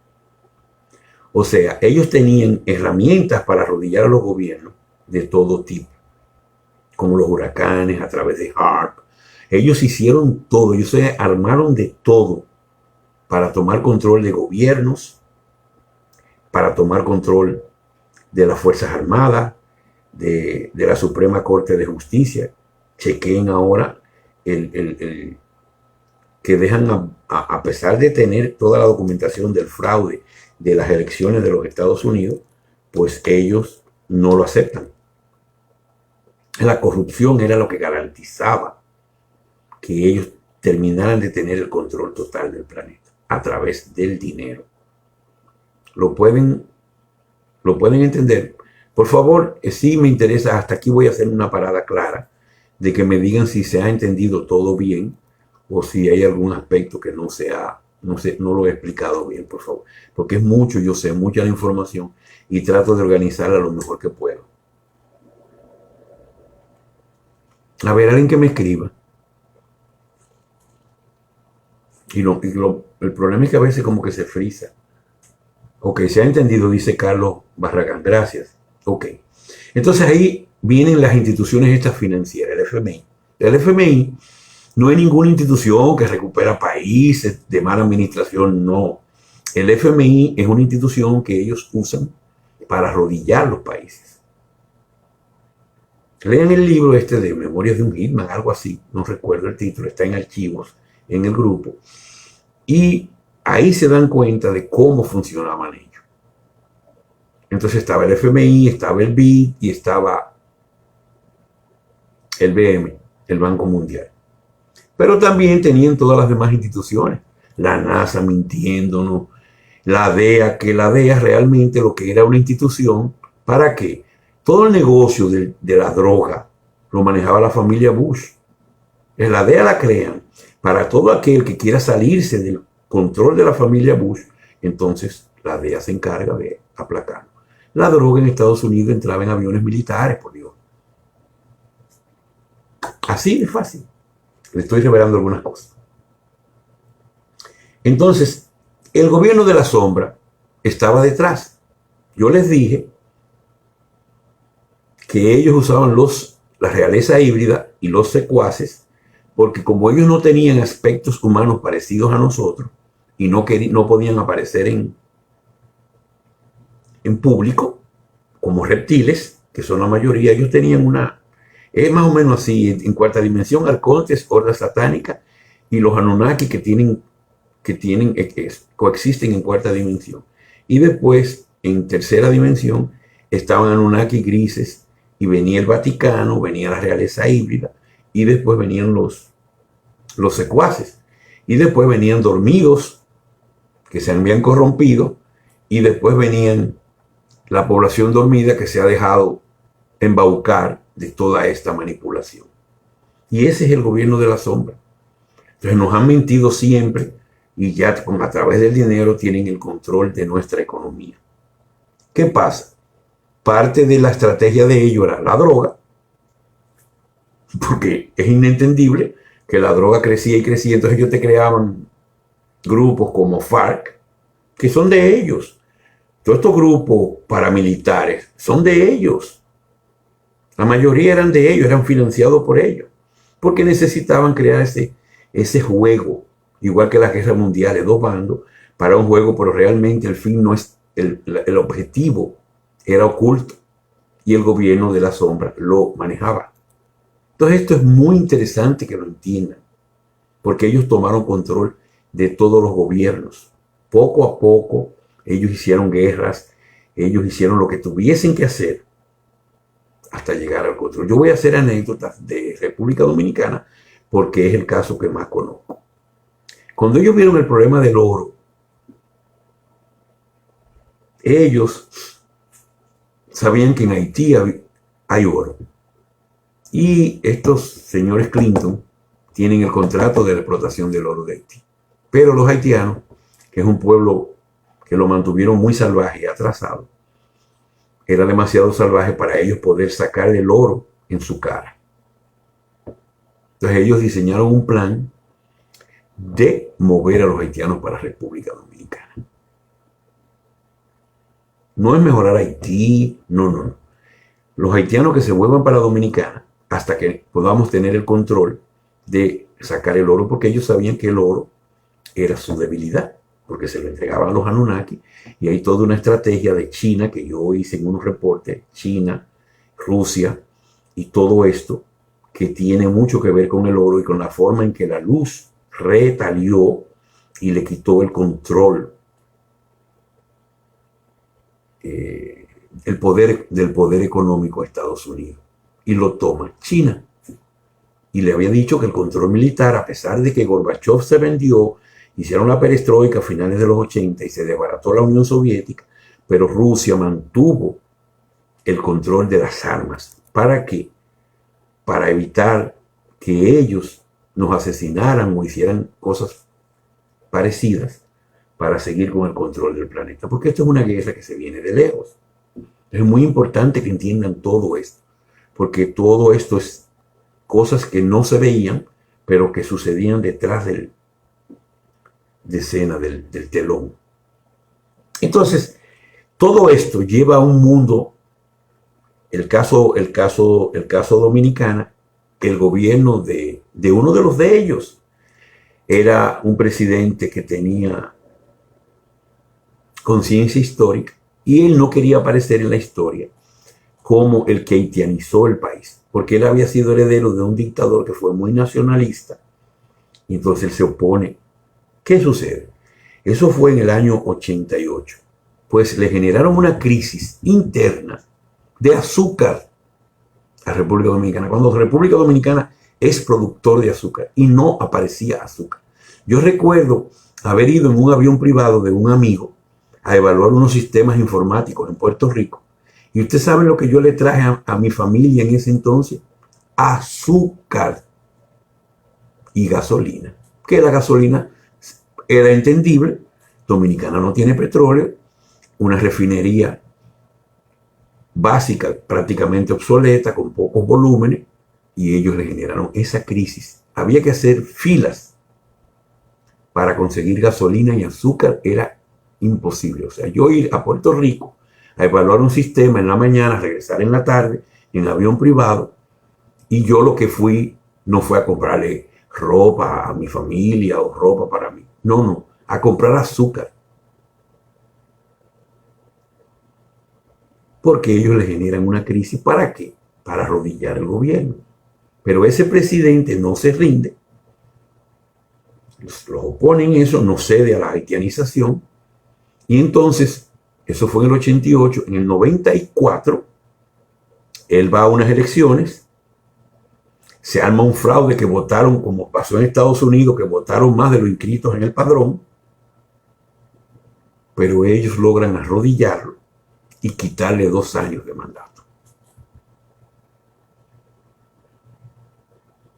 S1: O sea, ellos tenían herramientas para arrodillar a los gobiernos de todo tipo, como los huracanes, a través de HARP. Ellos hicieron todo, ellos se armaron de todo para tomar control de gobiernos, para tomar control de las Fuerzas Armadas, de la Suprema Corte de Justicia. Chequen ahora que dejan, a pesar de tener toda la documentación del fraude de las elecciones de los Estados Unidos, pues ellos no lo aceptan. La corrupción era lo que garantizaba que ellos terminaran de tener el control total del planeta a través del dinero. ¿Lo pueden entender? Por favor, sí me interesa, hasta aquí voy a hacer una parada clara de que me digan si se ha entendido todo bien o si hay algún aspecto que no lo he explicado bien, por favor. Porque es mucho, yo sé, mucha la información y trato de organizarla lo mejor que puedo. A ver, alguien que me escriba. El problema es que a veces como que se frisa. Ok, se ha entendido, dice Carlos Barragán. Gracias. Ok. Entonces ahí vienen las instituciones estas financieras, el FMI. El FMI no es ninguna institución que recupera países de mala administración, no. El FMI es una institución que ellos usan para arrodillar los países. Lean el libro de Memorias de un Hitman, algo así, no recuerdo el título, está en archivos, en el grupo. Y ahí se dan cuenta de cómo funcionaban ellos. Entonces estaba el FMI, estaba el BID y estaba el BM, el Banco Mundial. Pero también tenían todas las demás instituciones. La NASA mintiéndonos, la DEA, que la DEA realmente lo que era una institución para que todo el negocio de la droga lo manejaba la familia Bush. La DEA la crean para todo aquel que quiera salirse del control de la familia Bush, entonces la DEA se encarga de aplacarlo. La droga en Estados Unidos entraba en aviones militares, por Dios. Así de fácil. Le estoy revelando algunas cosas. Entonces, el gobierno de la sombra estaba detrás. Yo les dije que ellos usaban la realeza híbrida y los secuaces, porque como ellos no tenían aspectos humanos parecidos a nosotros y no podían aparecer en público, como reptiles, que son la mayoría, ellos tenían es más o menos así, en cuarta dimensión, arcontes, horda satánica, y los Anunnaki que coexisten en cuarta dimensión. Y después, en tercera dimensión, estaban Anunnaki grises, y venía el Vaticano, venía la realeza híbrida, y después venían los secuaces, y después venían dormidos, que se habían corrompido, y después venían la población dormida que se ha dejado embaucar de toda esta manipulación. Y ese es el gobierno de la sombra. Entonces nos han mentido siempre y ya a través del dinero tienen el control de nuestra economía. ¿Qué pasa? Parte de la estrategia de ellos era la droga, porque es inentendible que la droga crecía y crecía, entonces ellos te creaban grupos como FARC, que son de ellos. Todos estos grupos paramilitares son de ellos. La mayoría eran de ellos, eran financiados por ellos, porque necesitaban crear ese juego, igual que las guerras mundiales, dos bandos, para un juego, pero realmente el fin no es, el objetivo era oculto y el gobierno de la sombra lo manejaba. Entonces esto es muy interesante que lo entiendan, porque ellos tomaron control de todos los gobiernos. Poco a poco ellos hicieron guerras, ellos hicieron lo que tuviesen que hacer hasta llegar al control. Yo voy a hacer anécdotas de República Dominicana porque es el caso que más conozco. Cuando ellos vieron el problema del oro, ellos sabían que en Haití hay oro. Y estos señores Clinton tienen el contrato de la explotación del oro de Haití. Pero los haitianos, que es un pueblo que lo mantuvieron muy salvaje y atrasado, era demasiado salvaje para ellos poder sacar el oro en su cara. Entonces ellos diseñaron un plan de mover a los haitianos para la República Dominicana. No es mejorar Haití, no. Los haitianos que se vuelvan para Dominicana hasta que podamos tener el control de sacar el oro, porque ellos sabían que el oro era su debilidad, porque se lo entregaban a los Anunnaki, y hay toda una estrategia de China, que yo hice en unos reportes, China, Rusia, y todo esto, que tiene mucho que ver con el oro y con la forma en que la luz retalió y le quitó el control, del poder económico a Estados Unidos, y lo toma China. Y le había dicho que el control militar, a pesar de que Gorbachev se vendió, hicieron la perestroika a finales de los 80 y se desbarató la Unión Soviética, pero Rusia mantuvo el control de las armas. ¿Para qué? Para evitar que ellos nos asesinaran o hicieran cosas parecidas para seguir con el control del planeta. Porque esto es una guerra que se viene de lejos. Es muy importante que entiendan todo esto, porque todo esto es cosas que no se veían, pero que sucedían detrás de escena, del telón. Entonces, todo esto lleva a un mundo, el caso Dominicana, el gobierno de uno de los de ellos era un presidente que tenía conciencia histórica y él no quería aparecer en la historia como el que haitianizó el país, porque él había sido heredero de un dictador que fue muy nacionalista y entonces él se opone. ¿Qué sucede? Eso fue en el año 88. pues le generaron una crisis interna de azúcar a República Dominicana, cuando República Dominicana es productor de azúcar y no aparecía azúcar. Yo recuerdo haber ido en un avión privado de un amigo a evaluar unos sistemas informáticos en Puerto Rico. Y usted sabe lo que yo le traje a mi familia en ese entonces: azúcar y gasolina. Que la gasolina era entendible, Dominicana no tiene petróleo, una refinería básica prácticamente obsoleta, con pocos volúmenes, y ellos le generaron esa crisis. Había que hacer filas para conseguir gasolina y azúcar, era imposible. O sea, yo ir a Puerto Rico a evaluar un sistema en la mañana, regresar en la tarde en avión privado, y yo lo que fui no fue a comprarle ropa a mi familia o ropa para mí. No, a comprar azúcar. Porque ellos le generan una crisis. ¿Para qué? Para arrodillar el gobierno. Pero ese presidente no se rinde, los oponen eso, no cede a la haitianización, y entonces, eso fue en el 88, en el 94, él va a unas elecciones, se arma un fraude que votaron, como pasó en Estados Unidos, que votaron más de los inscritos en el padrón, pero ellos logran arrodillarlo y quitarle 2 años de mandato.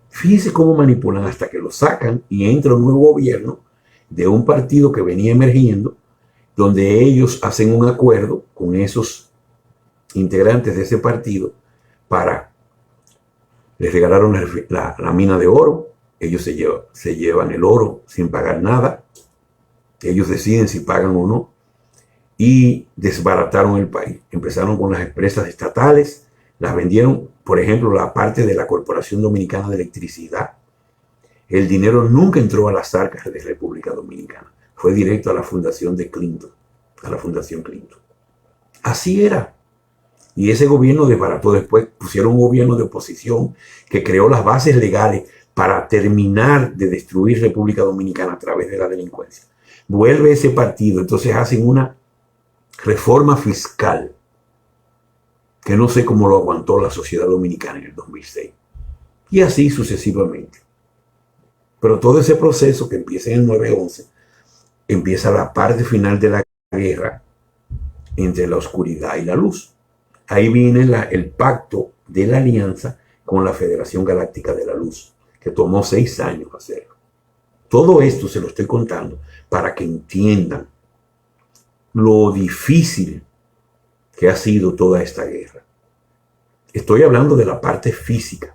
S1: Fíjense cómo manipulan hasta que lo sacan y entra un nuevo gobierno de un partido que venía emergiendo, donde ellos hacen un acuerdo con esos integrantes de ese partido para, les regalaron la mina de oro, ellos se llevan el oro sin pagar nada, ellos deciden si pagan o no, y desbarataron el país. Empezaron con las empresas estatales, las vendieron, por ejemplo, la parte de la Corporación Dominicana de Electricidad. El dinero nunca entró a las arcas de República Dominicana, fue directo a la fundación de Clinton, a la fundación Clinton. Así era. Y ese gobierno desbarató. Después pusieron un gobierno de oposición que creó las bases legales para terminar de destruir República Dominicana a través de la delincuencia. Vuelve ese partido, entonces hacen una reforma fiscal que no sé cómo lo aguantó la sociedad dominicana en el 2006. Y así sucesivamente. Pero todo ese proceso que empieza en el 9/11, empieza la parte final de la guerra entre la oscuridad y la luz. Ahí viene el pacto de la alianza con la Federación Galáctica de la Luz, que tomó 6 años hacerlo. Todo esto se lo estoy contando para que entiendan lo difícil que ha sido toda esta guerra. Estoy hablando de la parte física,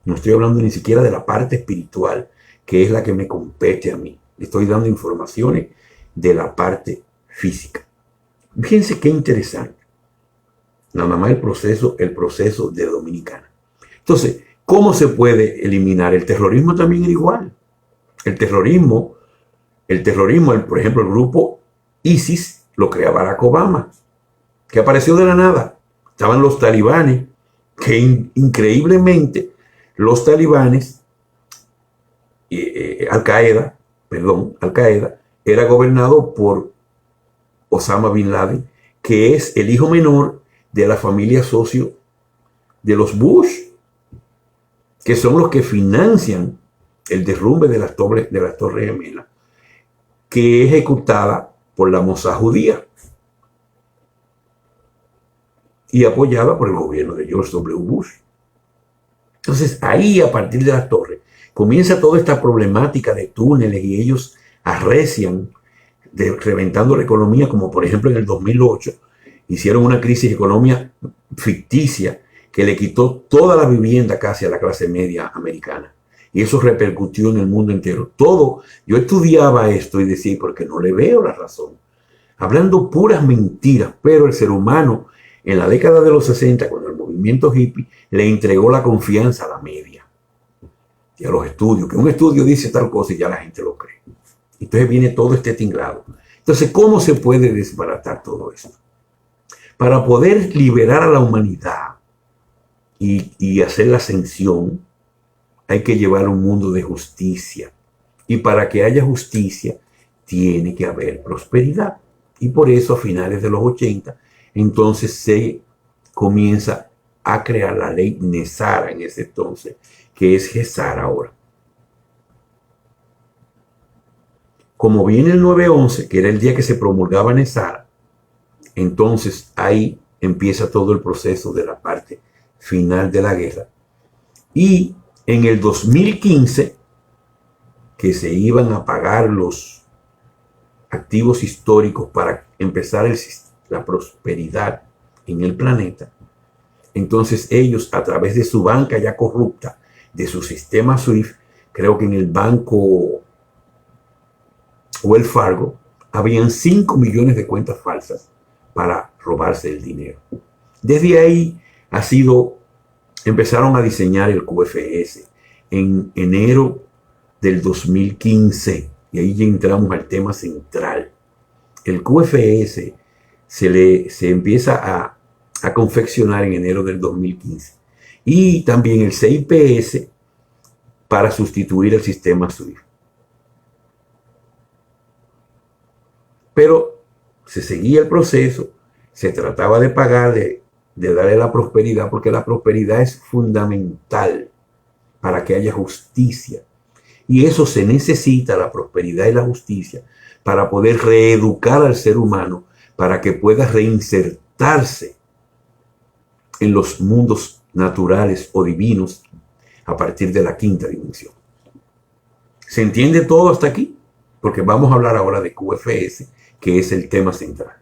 S1: no estoy hablando ni siquiera de la parte espiritual, que es la que me compete a mí. Estoy dando informaciones de la parte física. Fíjense qué interesante. Nada más el proceso de Dominicana. Entonces, ¿cómo se puede eliminar? El terrorismo también era igual. El terrorismo, por ejemplo, el grupo ISIS lo crea Barack Obama, que apareció de la nada. Estaban los talibanes, que increíblemente los talibanes, Al-Qaeda, era gobernado por Osama Bin Laden, que es el hijo menor de la familia socio de los Bush, que son los que financian el derrumbe de las Torres Gemelas, que es ejecutada por la Mossad judía y apoyada por el gobierno de George W. Bush. Entonces ahí, a partir de las torres, comienza toda esta problemática de túneles, y ellos arrecian reventando la economía, como por ejemplo en el 2008 hicieron una crisis económica ficticia que le quitó toda la vivienda casi a la clase media americana, y eso repercutió en el mundo entero. Todo, yo estudiaba esto y decía, porque no le veo la razón, hablando puras mentiras. Pero el ser humano en la década de los 60, cuando el movimiento hippie le entregó la confianza a la media y a los estudios, que un estudio dice tal cosa y ya la gente lo cree. Entonces viene todo este tinglado. Entonces, ¿cómo se puede desbaratar todo esto? Para poder liberar a la humanidad y hacer la ascensión, hay que llevar un mundo de justicia. Y para que haya justicia, tiene que haber prosperidad. Y por eso a finales de los 80, entonces se comienza a crear la ley Nesara en ese entonces, que es GESAR ahora. Como viene el 9/11, que era el día que se promulgaba Nesara, entonces ahí empieza todo el proceso de la parte final de la guerra. Y en el 2015, que se iban a pagar los activos históricos para empezar la prosperidad en el planeta, entonces ellos, a través de su banca ya corrupta, de su sistema SWIFT, creo que en el banco Wells Fargo, habían 5 millones de cuentas falsas para robarse el dinero. Desde ahí empezaron a diseñar el QFS en enero del 2015, y ahí ya entramos al tema central. El QFS se empieza a confeccionar en enero del 2015, y también el CIPS para sustituir el sistema SWIFT. Pero se seguía el proceso, se trataba de pagarle, de darle la prosperidad, porque la prosperidad es fundamental para que haya justicia. Y eso se necesita, la prosperidad y la justicia, para poder reeducar al ser humano, para que pueda reinsertarse en los mundos naturales o divinos a partir de la quinta dimensión. ¿Se entiende todo hasta aquí? Porque vamos a hablar ahora de QFS, que es el tema central.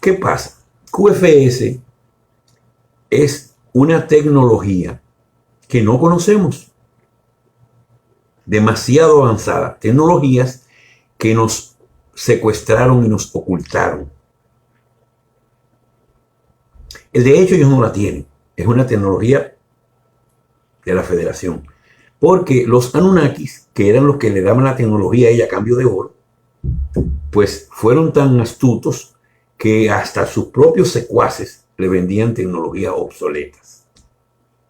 S1: ¿Qué pasa? QFS es una tecnología que no conocemos, demasiado avanzada, tecnologías que nos secuestraron y nos ocultaron. De hecho, ellos no la tienen. Es una tecnología de la Federación. Porque los Anunnakis, que eran los que le daban la tecnología a ella a cambio de oro, pues fueron tan astutos que hasta sus propios secuaces le vendían tecnologías obsoletas.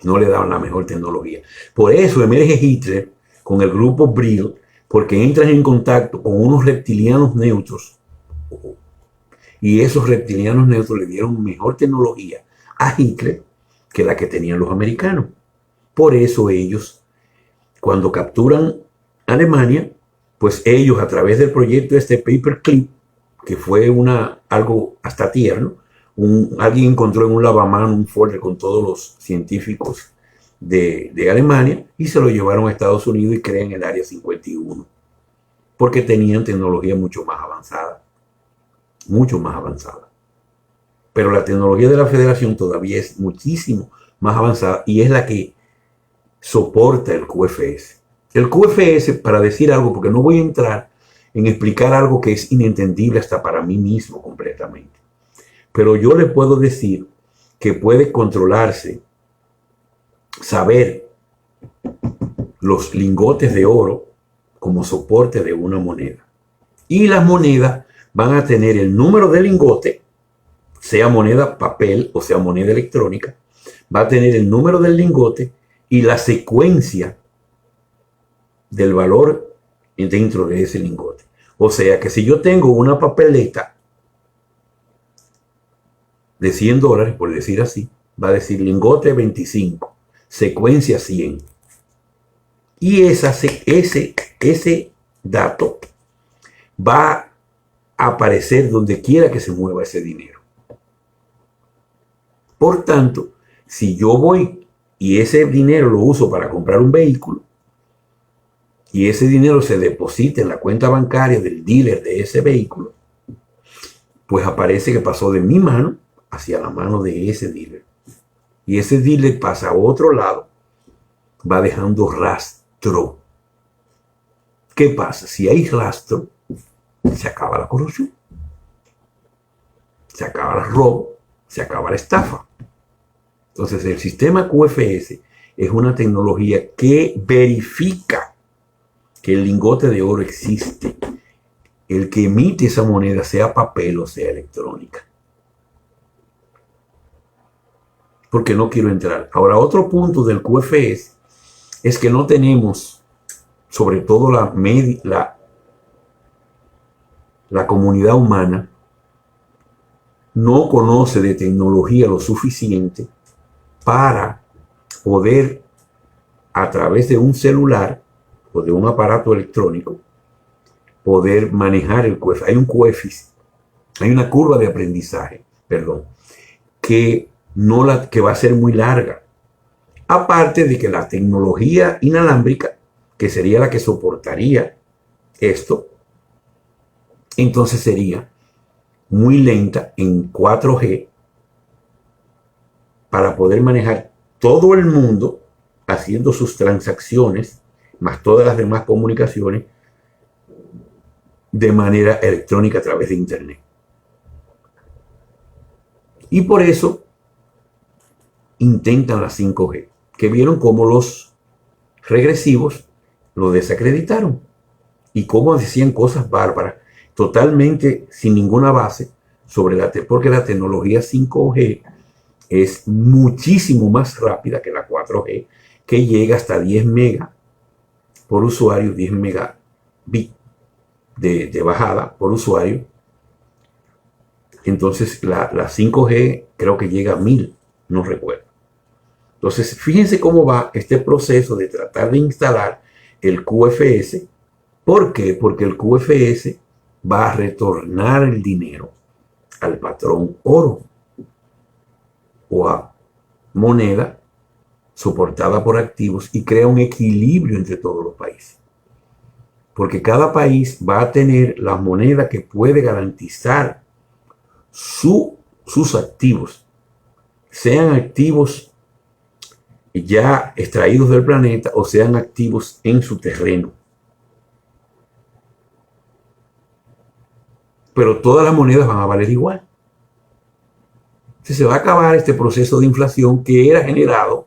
S1: No le daban la mejor tecnología. Por eso emerge Hitler con el grupo Brill, porque entran en contacto con unos reptilianos neutros. Y esos reptilianos neutros le dieron mejor tecnología a Hitler que la que tenían los americanos. Por eso ellos, cuando capturan Alemania, pues ellos a través del proyecto Paperclip, que fue algo hasta tierno, alguien encontró en un lavamanos un folder con todos los científicos de Alemania y se lo llevaron a Estados Unidos y crean el Área 51, porque tenían tecnología mucho más avanzada. Mucho más avanzada. Pero la tecnología de la Federación todavía es muchísimo más avanzada y es la que soporta el QFS. El QFS, para decir algo, porque no voy a entrar en explicar algo que es inentendible hasta para mí mismo completamente, pero yo le puedo decir que puede controlarse, saber los lingotes de oro como soporte de una moneda. Y las monedas van a tener el número de lingote, sea moneda papel o sea moneda electrónica, va a tener el número del lingote y la secuencia del valor dentro de ese lingote. O sea que si yo tengo una papeleta de $100, por decir así, va a decir lingote 25, secuencia 100. Y ese dato va a aparecer donde quiera que se mueva ese dinero. Por tanto, si yo voy y ese dinero lo uso para comprar un vehículo y ese dinero se deposita en la cuenta bancaria del dealer de ese vehículo, pues aparece que pasó de mi mano hacia la mano de ese dealer. Y ese dealer pasa a otro lado, va dejando rastro. ¿Qué pasa? Si hay rastro, se acaba la corrupción, se acaba el robo, se acaba la estafa. Entonces el sistema QFS es una tecnología que verifica que el lingote de oro existe, el que emite esa moneda sea papel o sea electrónica. porque no quiero entrar. Ahora, otro punto del QFS es que no tenemos, sobre todo la comunidad humana, no conoce de tecnología lo suficiente para poder, a través de un celular o de un aparato electrónico, poder manejar el QFS. Hay un QFS, hay una curva de aprendizaje, perdón, que va a ser muy larga. Aparte de que la tecnología inalámbrica, que sería la que soportaría esto, entonces sería muy lenta en 4G para poder manejar todo el mundo haciendo sus transacciones, más todas las demás comunicaciones, de manera electrónica a través de Internet. Y por eso intentan la 5G, que vieron cómo los regresivos lo desacreditaron y cómo decían cosas bárbaras, totalmente sin ninguna base, porque la tecnología 5G es muchísimo más rápida que la 4G, que llega hasta 10 megas por usuario, 10 megabits de bajada por usuario. Entonces la 5G creo que llega a 1000, no recuerdo. Entonces fíjense cómo va este proceso de tratar de instalar el QFS. ¿Por qué? Porque el QFS va a retornar el dinero al patrón oro o a moneda soportada por activos y crea un equilibrio entre todos los países. Porque cada país va a tener la moneda que puede garantizar sus activos, sean activos ya extraídos del planeta o sean activos en su terreno. Pero todas las monedas van a valer igual. Entonces se va a acabar este proceso de inflación que era generado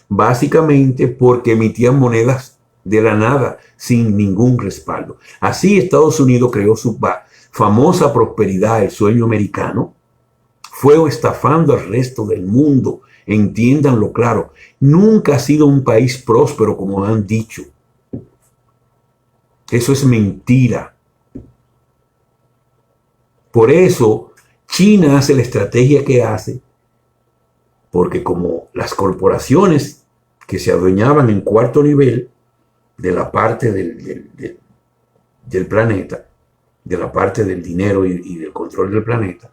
S1: básicamente porque emitían monedas de la nada sin ningún respaldo. Así Estados Unidos creó su famosa prosperidad, el sueño americano, fue estafando al resto del mundo. Entiéndanlo claro, nunca ha sido un país próspero como han dicho. Eso es mentira. Por eso China hace la estrategia que hace, porque como las corporaciones que se adueñaban en cuarto nivel de la parte del planeta, de la parte del dinero y del control del planeta,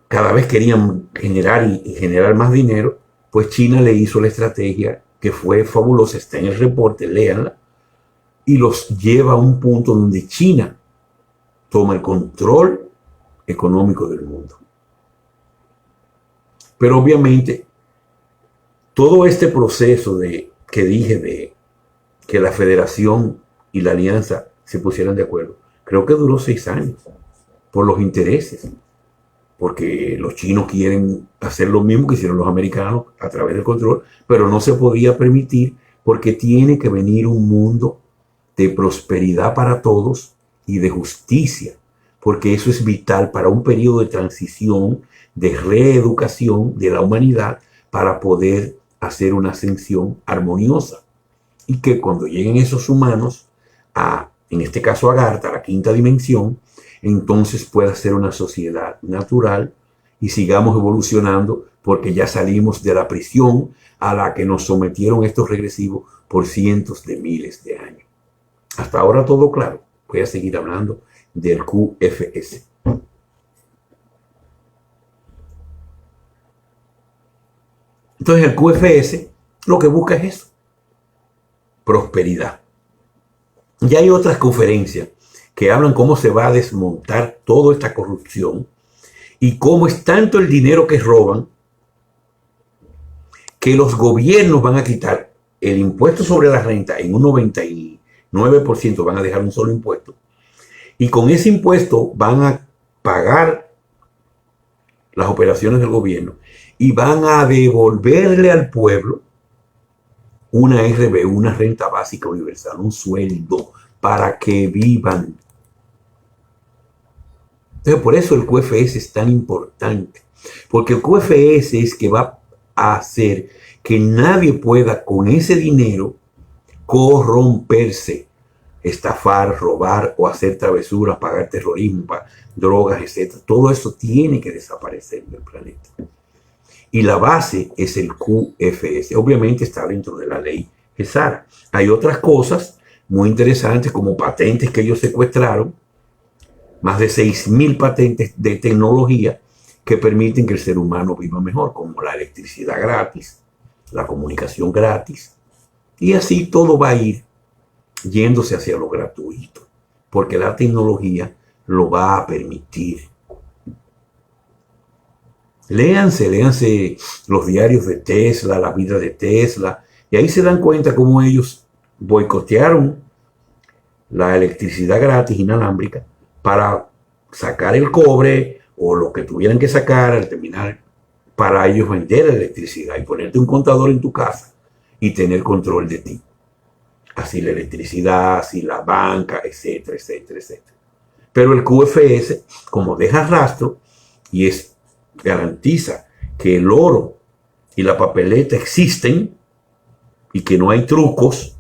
S1: cada vez querían generar y generar más dinero, pues China le hizo la estrategia que fue fabulosa, está en el reporte, léanla, y los lleva a un punto donde China toma el control económico del mundo. Pero obviamente todo este proceso que dije de que la federación y la alianza se pusieran de acuerdo, creo que duró 6 años por los intereses, porque los chinos quieren hacer lo mismo que hicieron los americanos a través del control, pero no se podía permitir porque tiene que venir un mundo de prosperidad para todos y de justicia, porque eso es vital para un periodo de transición, de reeducación de la humanidad para poder hacer una ascensión armoniosa. Y que cuando lleguen esos humanos, en este caso a Agartha, a la quinta dimensión, entonces pueda ser una sociedad natural y sigamos evolucionando porque ya salimos de la prisión a la que nos sometieron estos regresivos por cientos de miles de años. Hasta ahora todo claro. Voy a seguir hablando del QFS. Entonces el QFS lo que busca es eso, prosperidad. Ya hay otras conferencias que hablan cómo se va a desmontar toda esta corrupción y cómo es tanto el dinero que roban que los gobiernos van a quitar el impuesto sobre la renta en un 99%, van a dejar un solo impuesto. Y con ese impuesto van a pagar las operaciones del gobierno y van a devolverle al pueblo una RB, una renta básica universal, un sueldo para que vivan. Entonces, por eso el QFS es tan importante, porque el QFS es que va a hacer que nadie pueda con ese dinero corromperse, estafar, robar o hacer travesuras, pagar terrorismo, drogas, etc. Todo eso tiene que desaparecer del planeta. Y la base es el QFS. Obviamente está dentro de la ley GESARA. Hay otras cosas muy interesantes como patentes que ellos secuestraron, más de 6.000 patentes de tecnología que permiten que el ser humano viva mejor, como la electricidad gratis, la comunicación gratis, y así todo va a ir yéndose hacia lo gratuito, porque la tecnología lo va a permitir. Léanse los diarios de Tesla, la vida de Tesla, y ahí se dan cuenta cómo ellos boicotearon la electricidad gratis inalámbrica para sacar el cobre o lo que tuvieran que sacar al terminar para ellos vender la electricidad y ponerte un contador en tu casa y tener control de ti. Así la electricidad, así la banca, etcétera, etcétera, etcétera. Pero el QFS, como deja rastro y garantiza que el oro y la papeleta existen y que no hay trucos,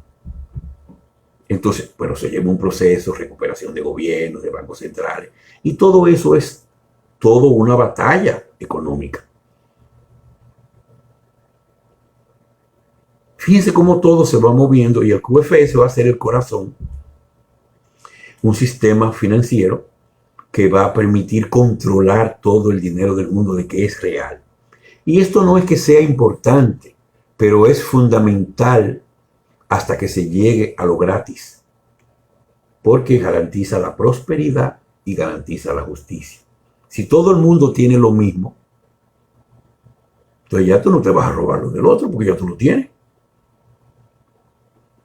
S1: entonces, pero se lleva un proceso, recuperación de gobiernos, de bancos centrales, y todo eso es todo una batalla económica. Fíjense cómo todo se va moviendo y el QFS va a ser el corazón, un sistema financiero que va a permitir controlar todo el dinero del mundo, de que es real. Y esto no es que sea importante, pero es fundamental hasta que se llegue a lo gratis, porque garantiza la prosperidad y garantiza la justicia. Si todo el mundo tiene lo mismo, entonces ya tú no te vas a robar lo del otro, porque ya tú lo tienes.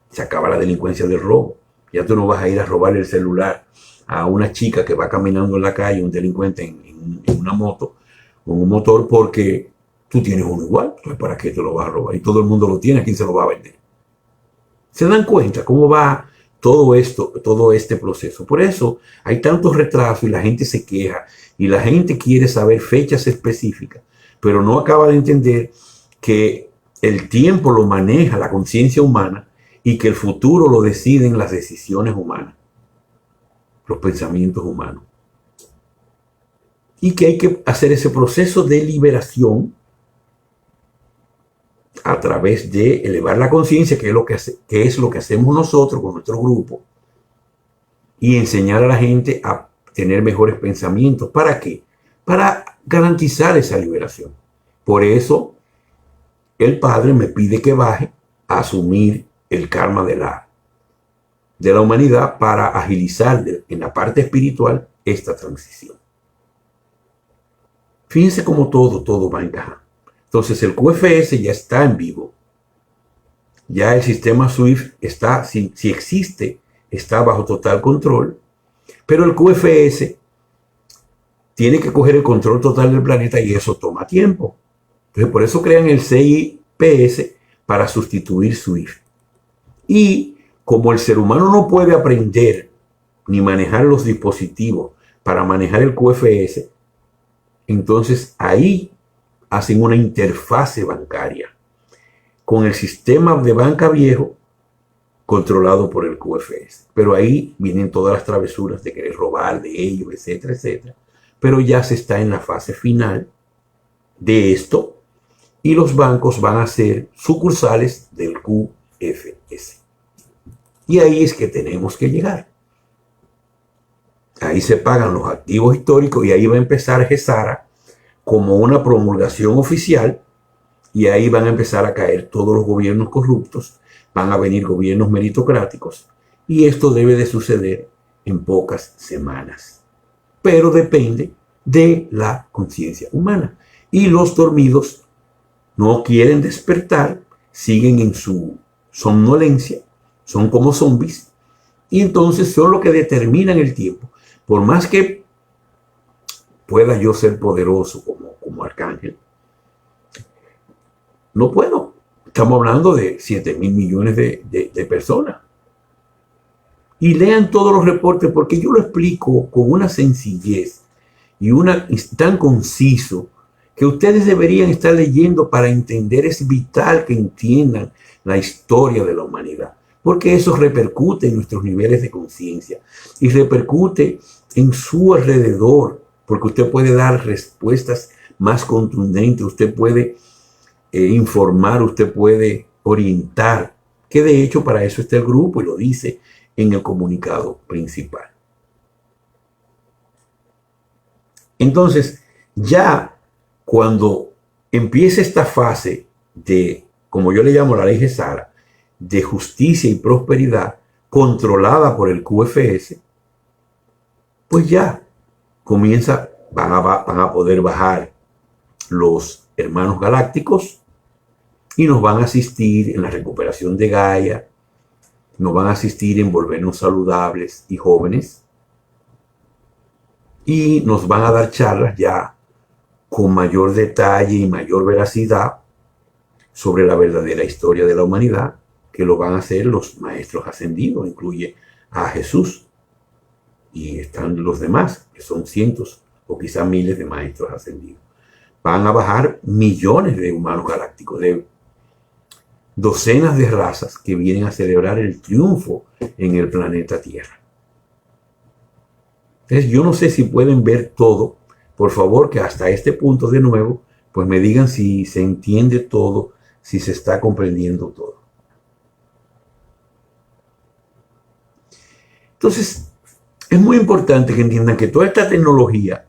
S1: Se acaba la delincuencia del robo. Ya tú no vas a ir a robar el celular a una chica que va caminando en la calle, un delincuente en una moto, con un motor, porque tú tienes uno igual. Entonces, ¿para qué te lo vas a robar? Y todo el mundo lo tiene, ¿a quién se lo va a vender? ¿Se dan cuenta cómo va todo esto, todo este proceso? Por eso hay tantos retrasos y la gente se queja y la gente quiere saber fechas específicas, pero no acaba de entender que el tiempo lo maneja la conciencia humana y que el futuro lo deciden las decisiones humanas, los pensamientos humanos. Y que hay que hacer ese proceso de liberación a través de elevar la conciencia, que es lo que hacemos nosotros con nuestro grupo, y enseñar a la gente a tener mejores pensamientos. ¿Para qué? Para garantizar esa liberación. Por eso el Padre me pide que baje a asumir el karma de la humanidad para agilizar en la parte espiritual esta transición. Fíjense cómo todo va a encajar. Entonces el QFS ya está en vivo. Ya el sistema SWIFT está, si existe, está bajo total control. Pero el QFS tiene que coger el control total del planeta y eso toma tiempo. Entonces por eso crean el CIPS para sustituir SWIFT. Y como el ser humano no puede aprender ni manejar los dispositivos para manejar el QFS, entonces ahí hacen una interfase bancaria con el sistema de banca viejo controlado por el QFS. Pero ahí vienen todas las travesuras de querer robar de ellos, etcétera, etcétera. Pero ya se está en la fase final de esto y los bancos van a ser sucursales del QFS. Y ahí es que tenemos que llegar. Ahí se pagan los activos históricos y ahí va a empezar GESARA como una promulgación oficial y ahí van a empezar a caer todos los gobiernos corruptos, van a venir gobiernos meritocráticos y esto debe de suceder en pocas semanas. Pero depende de la conciencia humana. Y los dormidos no quieren despertar, siguen en su somnolencia, son como zombies y entonces son los que determinan el tiempo. Por más que pueda yo ser poderoso como arcángel, no puedo. Estamos hablando de 7.000 millones de personas. Y lean todos los reportes porque yo lo explico con una sencillez y tan conciso que ustedes deberían estar leyendo para entender. Es vital que entiendan la historia de la humanidad, porque eso repercute en nuestros niveles de conciencia y repercute en su alrededor, porque usted puede dar respuestas más contundentes, usted puede informar, usted puede orientar, que de hecho para eso está el grupo y lo dice en el comunicado principal. Entonces, ya cuando empiece esta fase de, como yo le llamo la ley Gesara, de justicia y prosperidad controlada por el QFS, pues ya comienza, van a poder bajar los hermanos galácticos y nos van a asistir en la recuperación de Gaia, nos van a asistir en volvernos saludables y jóvenes, y nos van a dar charlas ya con mayor detalle y mayor veracidad sobre la verdadera historia de la humanidad, que lo van a hacer los maestros ascendidos, incluye a Jesús, y están los demás, que son cientos o quizás miles de maestros ascendidos. Van a bajar millones de humanos galácticos, de docenas de razas que vienen a celebrar el triunfo en el planeta Tierra. Entonces, yo no sé si pueden ver todo. Por favor, que hasta este punto de nuevo, pues me digan si se entiende todo, si se está comprendiendo todo. Entonces, es muy importante que entiendan que toda esta tecnología,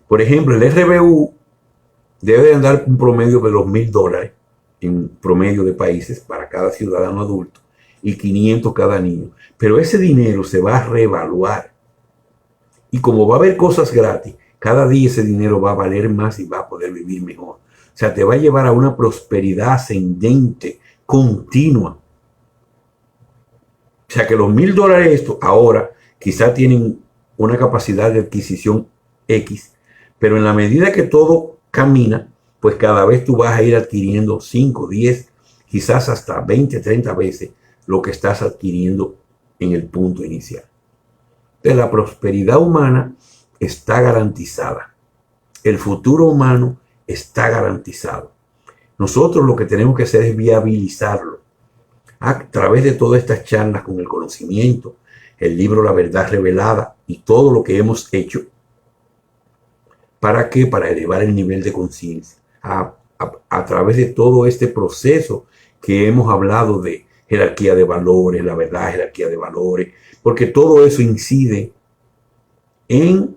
S1: por ejemplo, el RBU debe de andar un promedio de los $1,000 en promedio de países para cada ciudadano adulto y 500 cada niño. Pero ese dinero se va a reevaluar. Y como va a haber cosas gratis, cada día ese dinero va a valer más y va a poder vivir mejor. O sea, te va a llevar a una prosperidad ascendente, continua. O sea, que los $1,000 estos ahora quizá tienen una capacidad de adquisición X, pero en la medida que todo camina, pues cada vez tú vas a ir adquiriendo 5, 10, quizás hasta 20, 30 veces lo que estás adquiriendo en el punto inicial. Entonces, la prosperidad humana está garantizada. El futuro humano está garantizado. Nosotros lo que tenemos que hacer es viabilizarlo a través de todas estas charlas con el conocimiento, el libro La Verdad Revelada y todo lo que hemos hecho. ¿Para qué? Para elevar el nivel de conciencia. A través de todo este proceso que hemos hablado de jerarquía de valores, la verdad, jerarquía de valores, porque todo eso incide en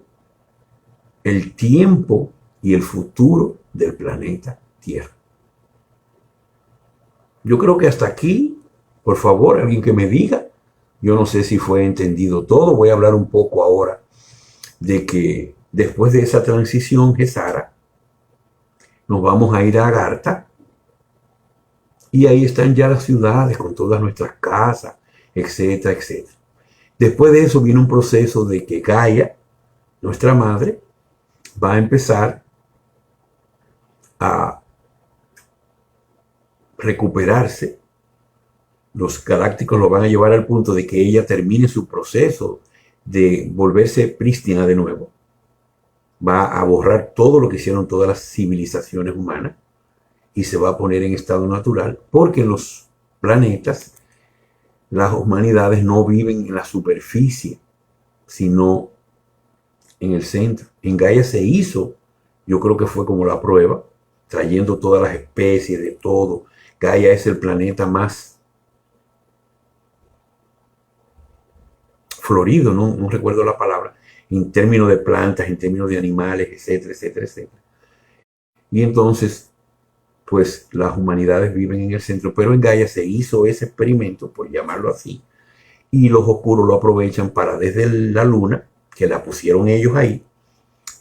S1: el tiempo y el futuro del planeta Tierra. Yo creo que hasta aquí, por favor, alguien que me diga, yo no sé si fue entendido todo. Voy a hablar un poco ahora de que después de esa transición Gesara, nos vamos a ir a Agartha y ahí están ya las ciudades con todas nuestras casas, etcétera, etcétera. Después de eso viene un proceso de que Gaia, nuestra madre, va a empezar a recuperarse. Los galácticos lo van a llevar al punto de que ella termine su proceso de volverse prístina de nuevo. Va a borrar todo lo que hicieron todas las civilizaciones humanas y se va a poner en estado natural, porque en los planetas las humanidades no viven en la superficie, sino en el centro. En Gaia se hizo, yo creo que fue como la prueba, trayendo todas las especies de todo. Gaia es el planeta más florido, no recuerdo la palabra, en términos de plantas, en términos de animales, etcétera, etcétera, etcétera. Y entonces, pues las humanidades viven en el centro, pero en Gaia se hizo ese experimento, por llamarlo así, y los oscuros lo aprovechan para desde la luna, que la pusieron ellos ahí,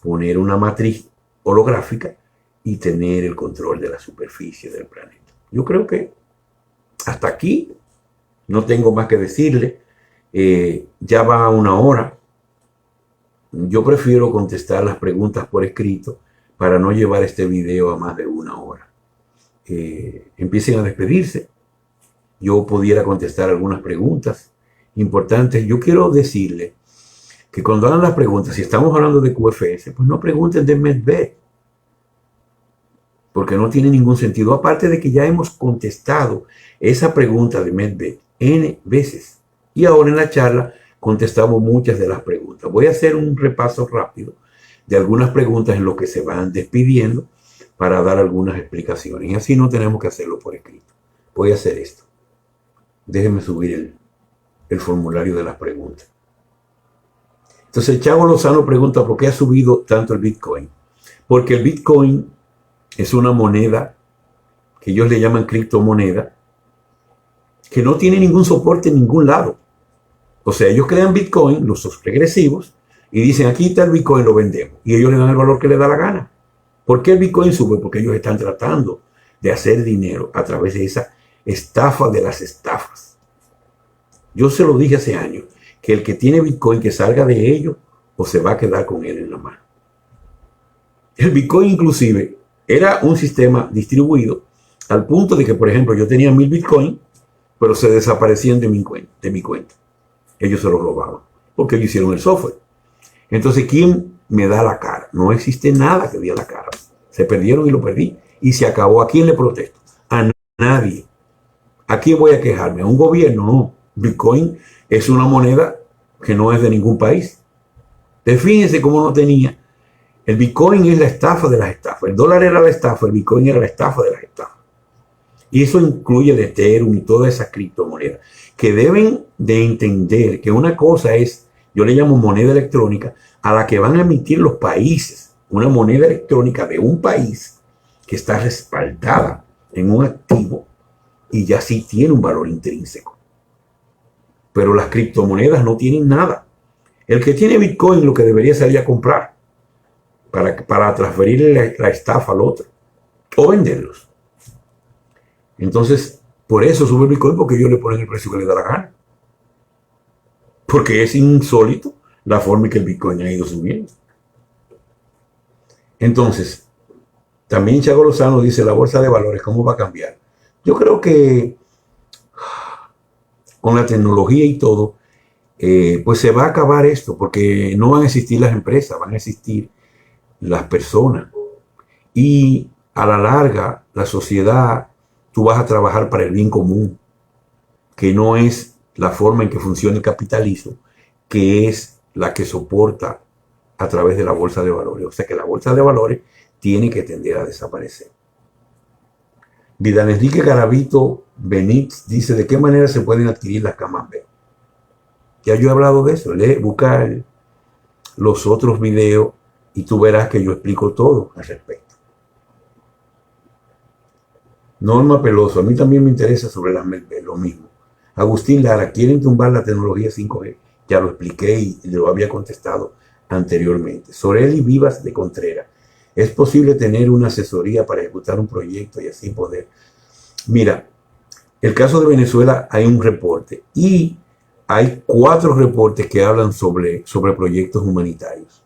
S1: poner una matriz holográfica y tener el control de la superficie del planeta. Yo creo que hasta aquí no tengo más que decirle. Ya va una hora. Yo prefiero contestar las preguntas por escrito para no llevar este video a más de una hora. Empiecen a despedirse. Yo pudiera contestar algunas preguntas importantes. Yo quiero decirle que cuando hagan las preguntas, si estamos hablando de QFS, pues no pregunten de Medved. porque no tiene ningún sentido. Aparte de que ya hemos contestado esa pregunta de Medvedev N veces. Y ahora en la charla contestamos muchas de las preguntas. Voy a hacer un repaso rápido de algunas preguntas en lo que se van despidiendo para dar algunas explicaciones. Y así no tenemos que hacerlo por escrito. Voy a hacer esto. Déjenme subir el formulario de las preguntas. Entonces, Chavo Lozano pregunta por qué ha subido tanto el Bitcoin. Porque el Bitcoin es una moneda que ellos le llaman criptomoneda, que no tiene ningún soporte en ningún lado. O sea, ellos crean Bitcoin, los regresivos, y dicen, aquí está el Bitcoin, lo vendemos. Y ellos le dan el valor que les da la gana. ¿Por qué el Bitcoin sube? Porque ellos están tratando de hacer dinero a través de esa estafa de las estafas. Yo se lo dije hace años, que el que tiene Bitcoin que salga de ello o se va a quedar con él en la mano. El Bitcoin inclusive era un sistema distribuido al punto de que, por ejemplo, yo tenía 1000 Bitcoin, pero se desaparecían de mi cuenta. Ellos se los robaban porque ellos hicieron el software. Entonces, ¿quién me da la cara? No existe nada que dé la cara. Se perdieron y lo perdí. Y se acabó. ¿A quién le protesto? A nadie. ¿A quién voy a quejarme? ¿A un gobierno? No. Bitcoin es una moneda que no es de ningún país. Fíjense cómo no tenía. El Bitcoin es la estafa de las estafas. El dólar era la estafa, el Bitcoin era la estafa de las estafas. Y eso incluye el Ethereum y todas esas criptomonedas. Que deben de entender que una cosa es, yo le llamo moneda electrónica, a la que van a emitir los países. Una moneda electrónica de un país que está respaldada en un activo y ya sí tiene un valor intrínseco. Pero las criptomonedas no tienen nada. El que tiene Bitcoin lo que debería salir a comprar para transferirle la estafa al otro o venderlos. Entonces, por eso sube el Bitcoin, porque ellos le ponen el precio que les da la gana. Porque es insólito la forma en que el Bitcoin ha ido subiendo. Entonces, también Chago Lozano dice, la bolsa de valores, ¿cómo va a cambiar? Yo creo que con la tecnología y todo, pues se va a acabar esto, porque no van a existir las empresas, van a existir las personas. Y a la larga, la sociedad, tú vas a trabajar para el bien común, que no es la forma en que funciona el capitalismo, que es la que soporta a través de la bolsa de valores. O sea que la bolsa de valores tiene que tender a desaparecer. Vidal Enrique Garavito Benítez dice, ¿de qué manera se pueden adquirir las camas B? Ya yo he hablado de eso. Busca los otros videos y tú verás que yo explico todo al respecto. Norma Peloso, a mí también me interesa sobre las Medvedev, lo mismo. Agustín Lara, ¿quieren tumbar la tecnología 5G? Ya lo expliqué y lo había contestado anteriormente. Soreli Vivas de Contreras, ¿es posible tener una asesoría para ejecutar un proyecto y así poder? Mira, el caso de Venezuela hay un reporte y hay 4 reportes que hablan sobre proyectos humanitarios.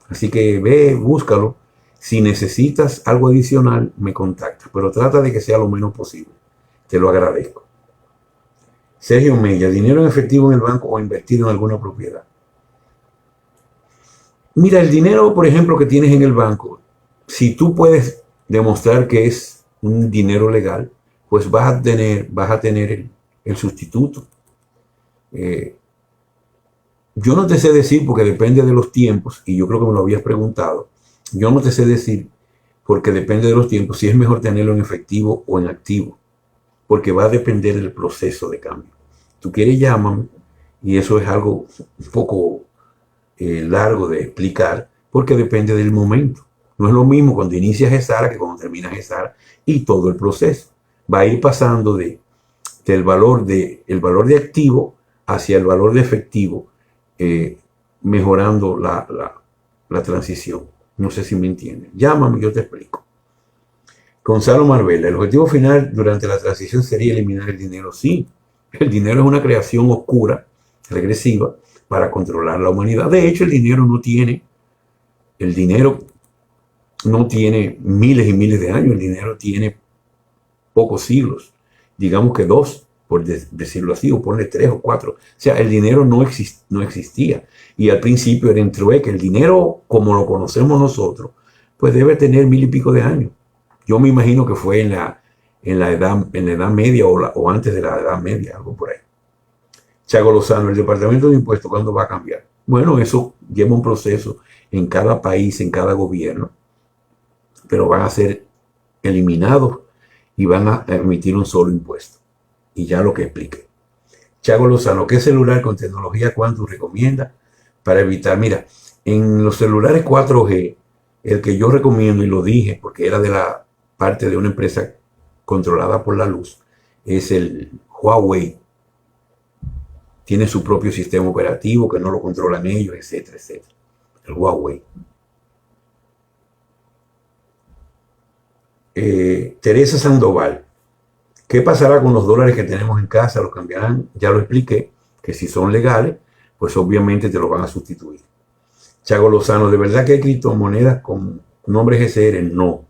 S1: Así que ve, búscalo. Si necesitas algo adicional, me contactas, pero trata de que sea lo menos posible. Te lo agradezco. Sergio Mella, ¿dinero en efectivo en el banco o invertido en alguna propiedad? Mira, el dinero, por ejemplo, que tienes en el banco, si tú puedes demostrar que es un dinero legal, pues vas a tener el sustituto. Yo no te sé decir, porque depende de los tiempos, y yo creo que me lo habías preguntado, yo no te sé decir, porque depende de los tiempos, si es mejor tenerlo en efectivo o en activo, porque va a depender del proceso de cambio. Tú quieres, llámame, y eso es algo un poco largo de explicar, porque depende del momento. No es lo mismo cuando inicias Gesara que cuando terminas Gesara, y todo el proceso va a ir pasando del valor de activo hacia el valor de efectivo, mejorando la transición. No sé si me entienden. Llámame, yo te explico. Gonzalo Marbella, el objetivo final durante la transición sería eliminar el dinero. Sí, el dinero es una creación oscura, regresiva, para controlar la humanidad. De hecho, el dinero no tiene miles y miles de años, el dinero tiene pocos siglos, digamos que 2, por decirlo así, o ponle 3 o 4. O sea, el dinero no existía. Y al principio era en trueque. El dinero, como lo conocemos nosotros, pues debe tener 1000 y pico de años. Yo me imagino que fue en la edad media o antes de la edad media, algo por ahí. Chago Lozano, el Departamento de Impuestos, ¿cuándo va a cambiar? Bueno, eso lleva un proceso en cada país, en cada gobierno, pero van a ser eliminados y van a emitir un solo impuesto. Y ya lo que expliqué. Chago Lozano, ¿qué celular con tecnología Quantum recomienda para evitar? Mira, en los celulares 4G, el que yo recomiendo, y lo dije porque era de la parte de una empresa controlada por la luz, es el Huawei. Tiene su propio sistema operativo que no lo controlan ellos, etcétera, etcétera. El Huawei. Teresa Sandoval, ¿qué pasará con los dólares que tenemos en casa? ¿Los cambiarán? Ya lo expliqué, que si son legales, pues obviamente te los van a sustituir. Chago Lozano, ¿de verdad que hay criptomonedas con nombre GCR? No,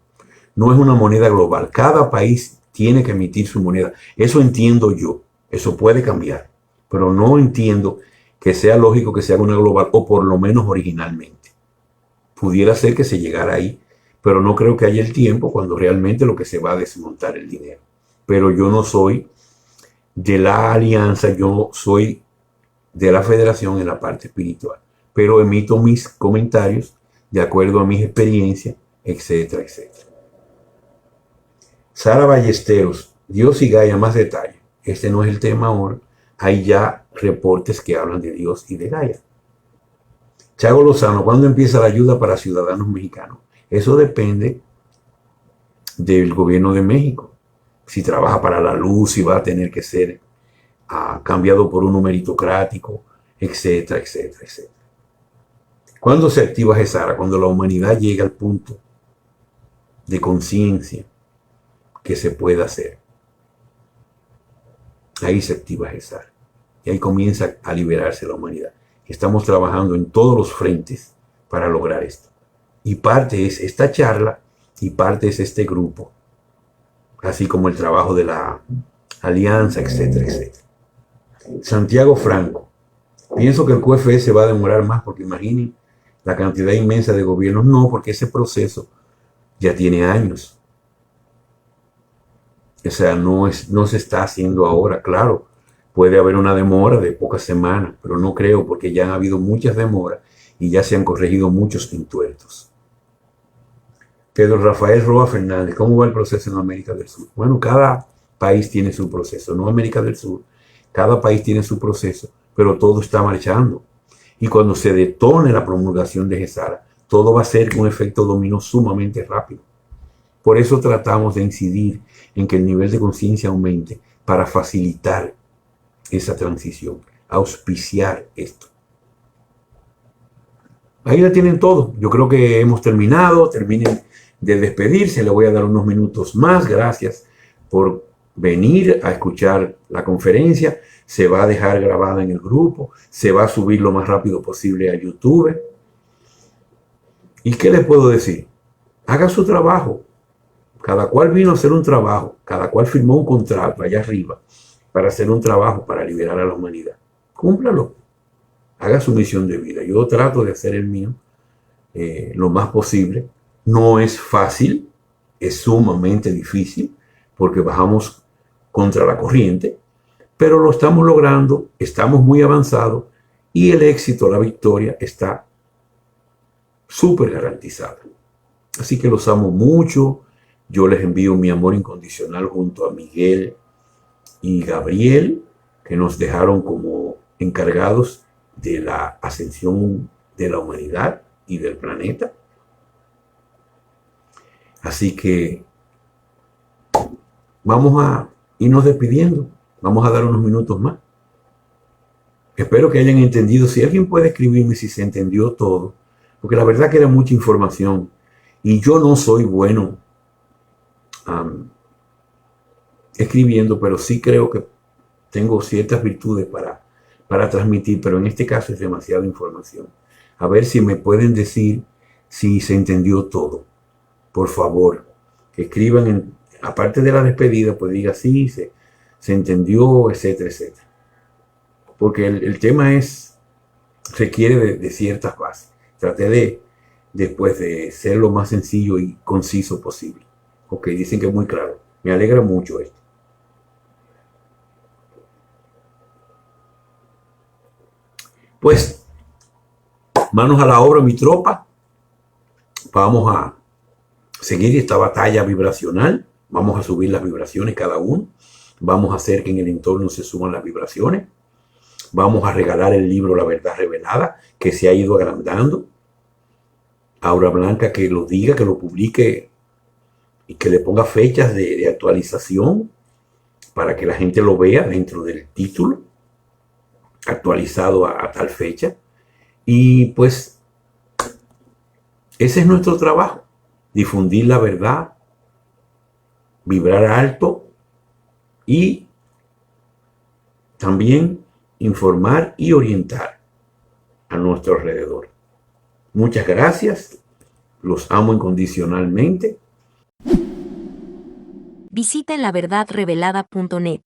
S1: no es una moneda global. Cada país tiene que emitir su moneda. Eso entiendo yo. Eso puede cambiar. Pero no entiendo que sea lógico que se haga una global, o por lo menos originalmente. Pudiera ser que se llegara ahí, pero no creo que haya el tiempo cuando realmente lo que se va a desmontar el dinero. Pero yo no soy de la alianza, yo soy de la federación en la parte espiritual. Pero emito mis comentarios de acuerdo a mis experiencias, etcétera, etcétera. Sara Ballesteros, Dios y Gaia, más detalle. Este no es el tema ahora. Hay ya reportes que hablan de Dios y de Gaia. Chago Lozano, ¿cuándo empieza la ayuda para ciudadanos mexicanos? Eso depende del gobierno de México. Si trabaja para la luz, si va a tener que ser cambiado por uno meritocrático, etcétera, etcétera, etcétera. ¿Cuándo se activa GESARA? Cuando la humanidad llega al punto de conciencia que se pueda hacer. Ahí se activa GESARA. Y ahí comienza a liberarse la humanidad. Estamos trabajando en todos los frentes para lograr esto. Y parte es esta charla y parte es este grupo. Así como el trabajo de la alianza, etcétera, etcétera. Santiago Franco. Pienso que el QFS va a demorar más porque imaginen la cantidad inmensa de gobiernos. No, porque ese proceso ya tiene años. O sea, no se está haciendo ahora, claro. Puede haber una demora de pocas semanas, pero no creo porque ya han habido muchas demoras y ya se han corregido muchos entuertos. Pedro Rafael Roa Fernández, ¿cómo va el proceso en América del Sur? Bueno, cada país tiene su proceso, no América del Sur. Cada país tiene su proceso, pero todo está marchando. Y cuando se detone la promulgación de GESARA, todo va a ser un efecto dominó sumamente rápido. Por eso tratamos de incidir en que el nivel de conciencia aumente para facilitar esa transición, auspiciar esto. Ahí la tienen todo. Yo creo que hemos terminado. Terminen de despedirse. Le voy a dar unos minutos más. Gracias por venir a escuchar la conferencia. Se va a dejar grabada en el grupo. Se va a subir lo más rápido posible a YouTube. ¿Y qué les puedo decir? Haga su trabajo. Cada cual vino a hacer un trabajo. Cada cual firmó un contrato allá arriba para hacer un trabajo para liberar a la humanidad. Cúmplalo. Haga su misión de vida. Yo trato de hacer el mío lo más posible. No es fácil, es sumamente difícil porque bajamos contra la corriente, pero lo estamos logrando, estamos muy avanzados y el éxito, la victoria está súper garantizada. Así que los amo mucho. Yo les envío mi amor incondicional junto a Miguel y Gabriel, que nos dejaron como encargados de la ascensión de la humanidad y del planeta. Así que vamos a irnos despidiendo. Vamos a dar unos minutos más. Espero que hayan entendido. Si alguien puede escribirme si se entendió todo, porque la verdad que era mucha información y yo no soy bueno escribiendo, pero sí creo que tengo ciertas virtudes para transmitir, pero en este caso es demasiada información. A ver si me pueden decir si se entendió todo. Por favor, que escriban, aparte de la despedida, pues diga sí, se entendió, etcétera, etcétera. Porque el tema requiere de ciertas bases. Traté después de ser lo más sencillo y conciso posible. Ok, dicen que es muy claro. Me alegra mucho esto. Pues, manos a la obra, mi tropa. Vamos a seguir esta batalla vibracional. Vamos a subir las vibraciones cada uno. Vamos a hacer que en el entorno se suban las vibraciones. Vamos a regalar el libro La Verdad Revelada, que se ha ido agrandando. Aura Blanca que lo diga, que lo publique y que le ponga fechas de actualización para que la gente lo vea dentro del título, actualizado a tal fecha. Y pues ese es nuestro trabajo, difundir la verdad, vibrar alto y también informar y orientar a nuestro alrededor. Muchas gracias, los amo incondicionalmente.
S2: Visita laverdadrevelada.net.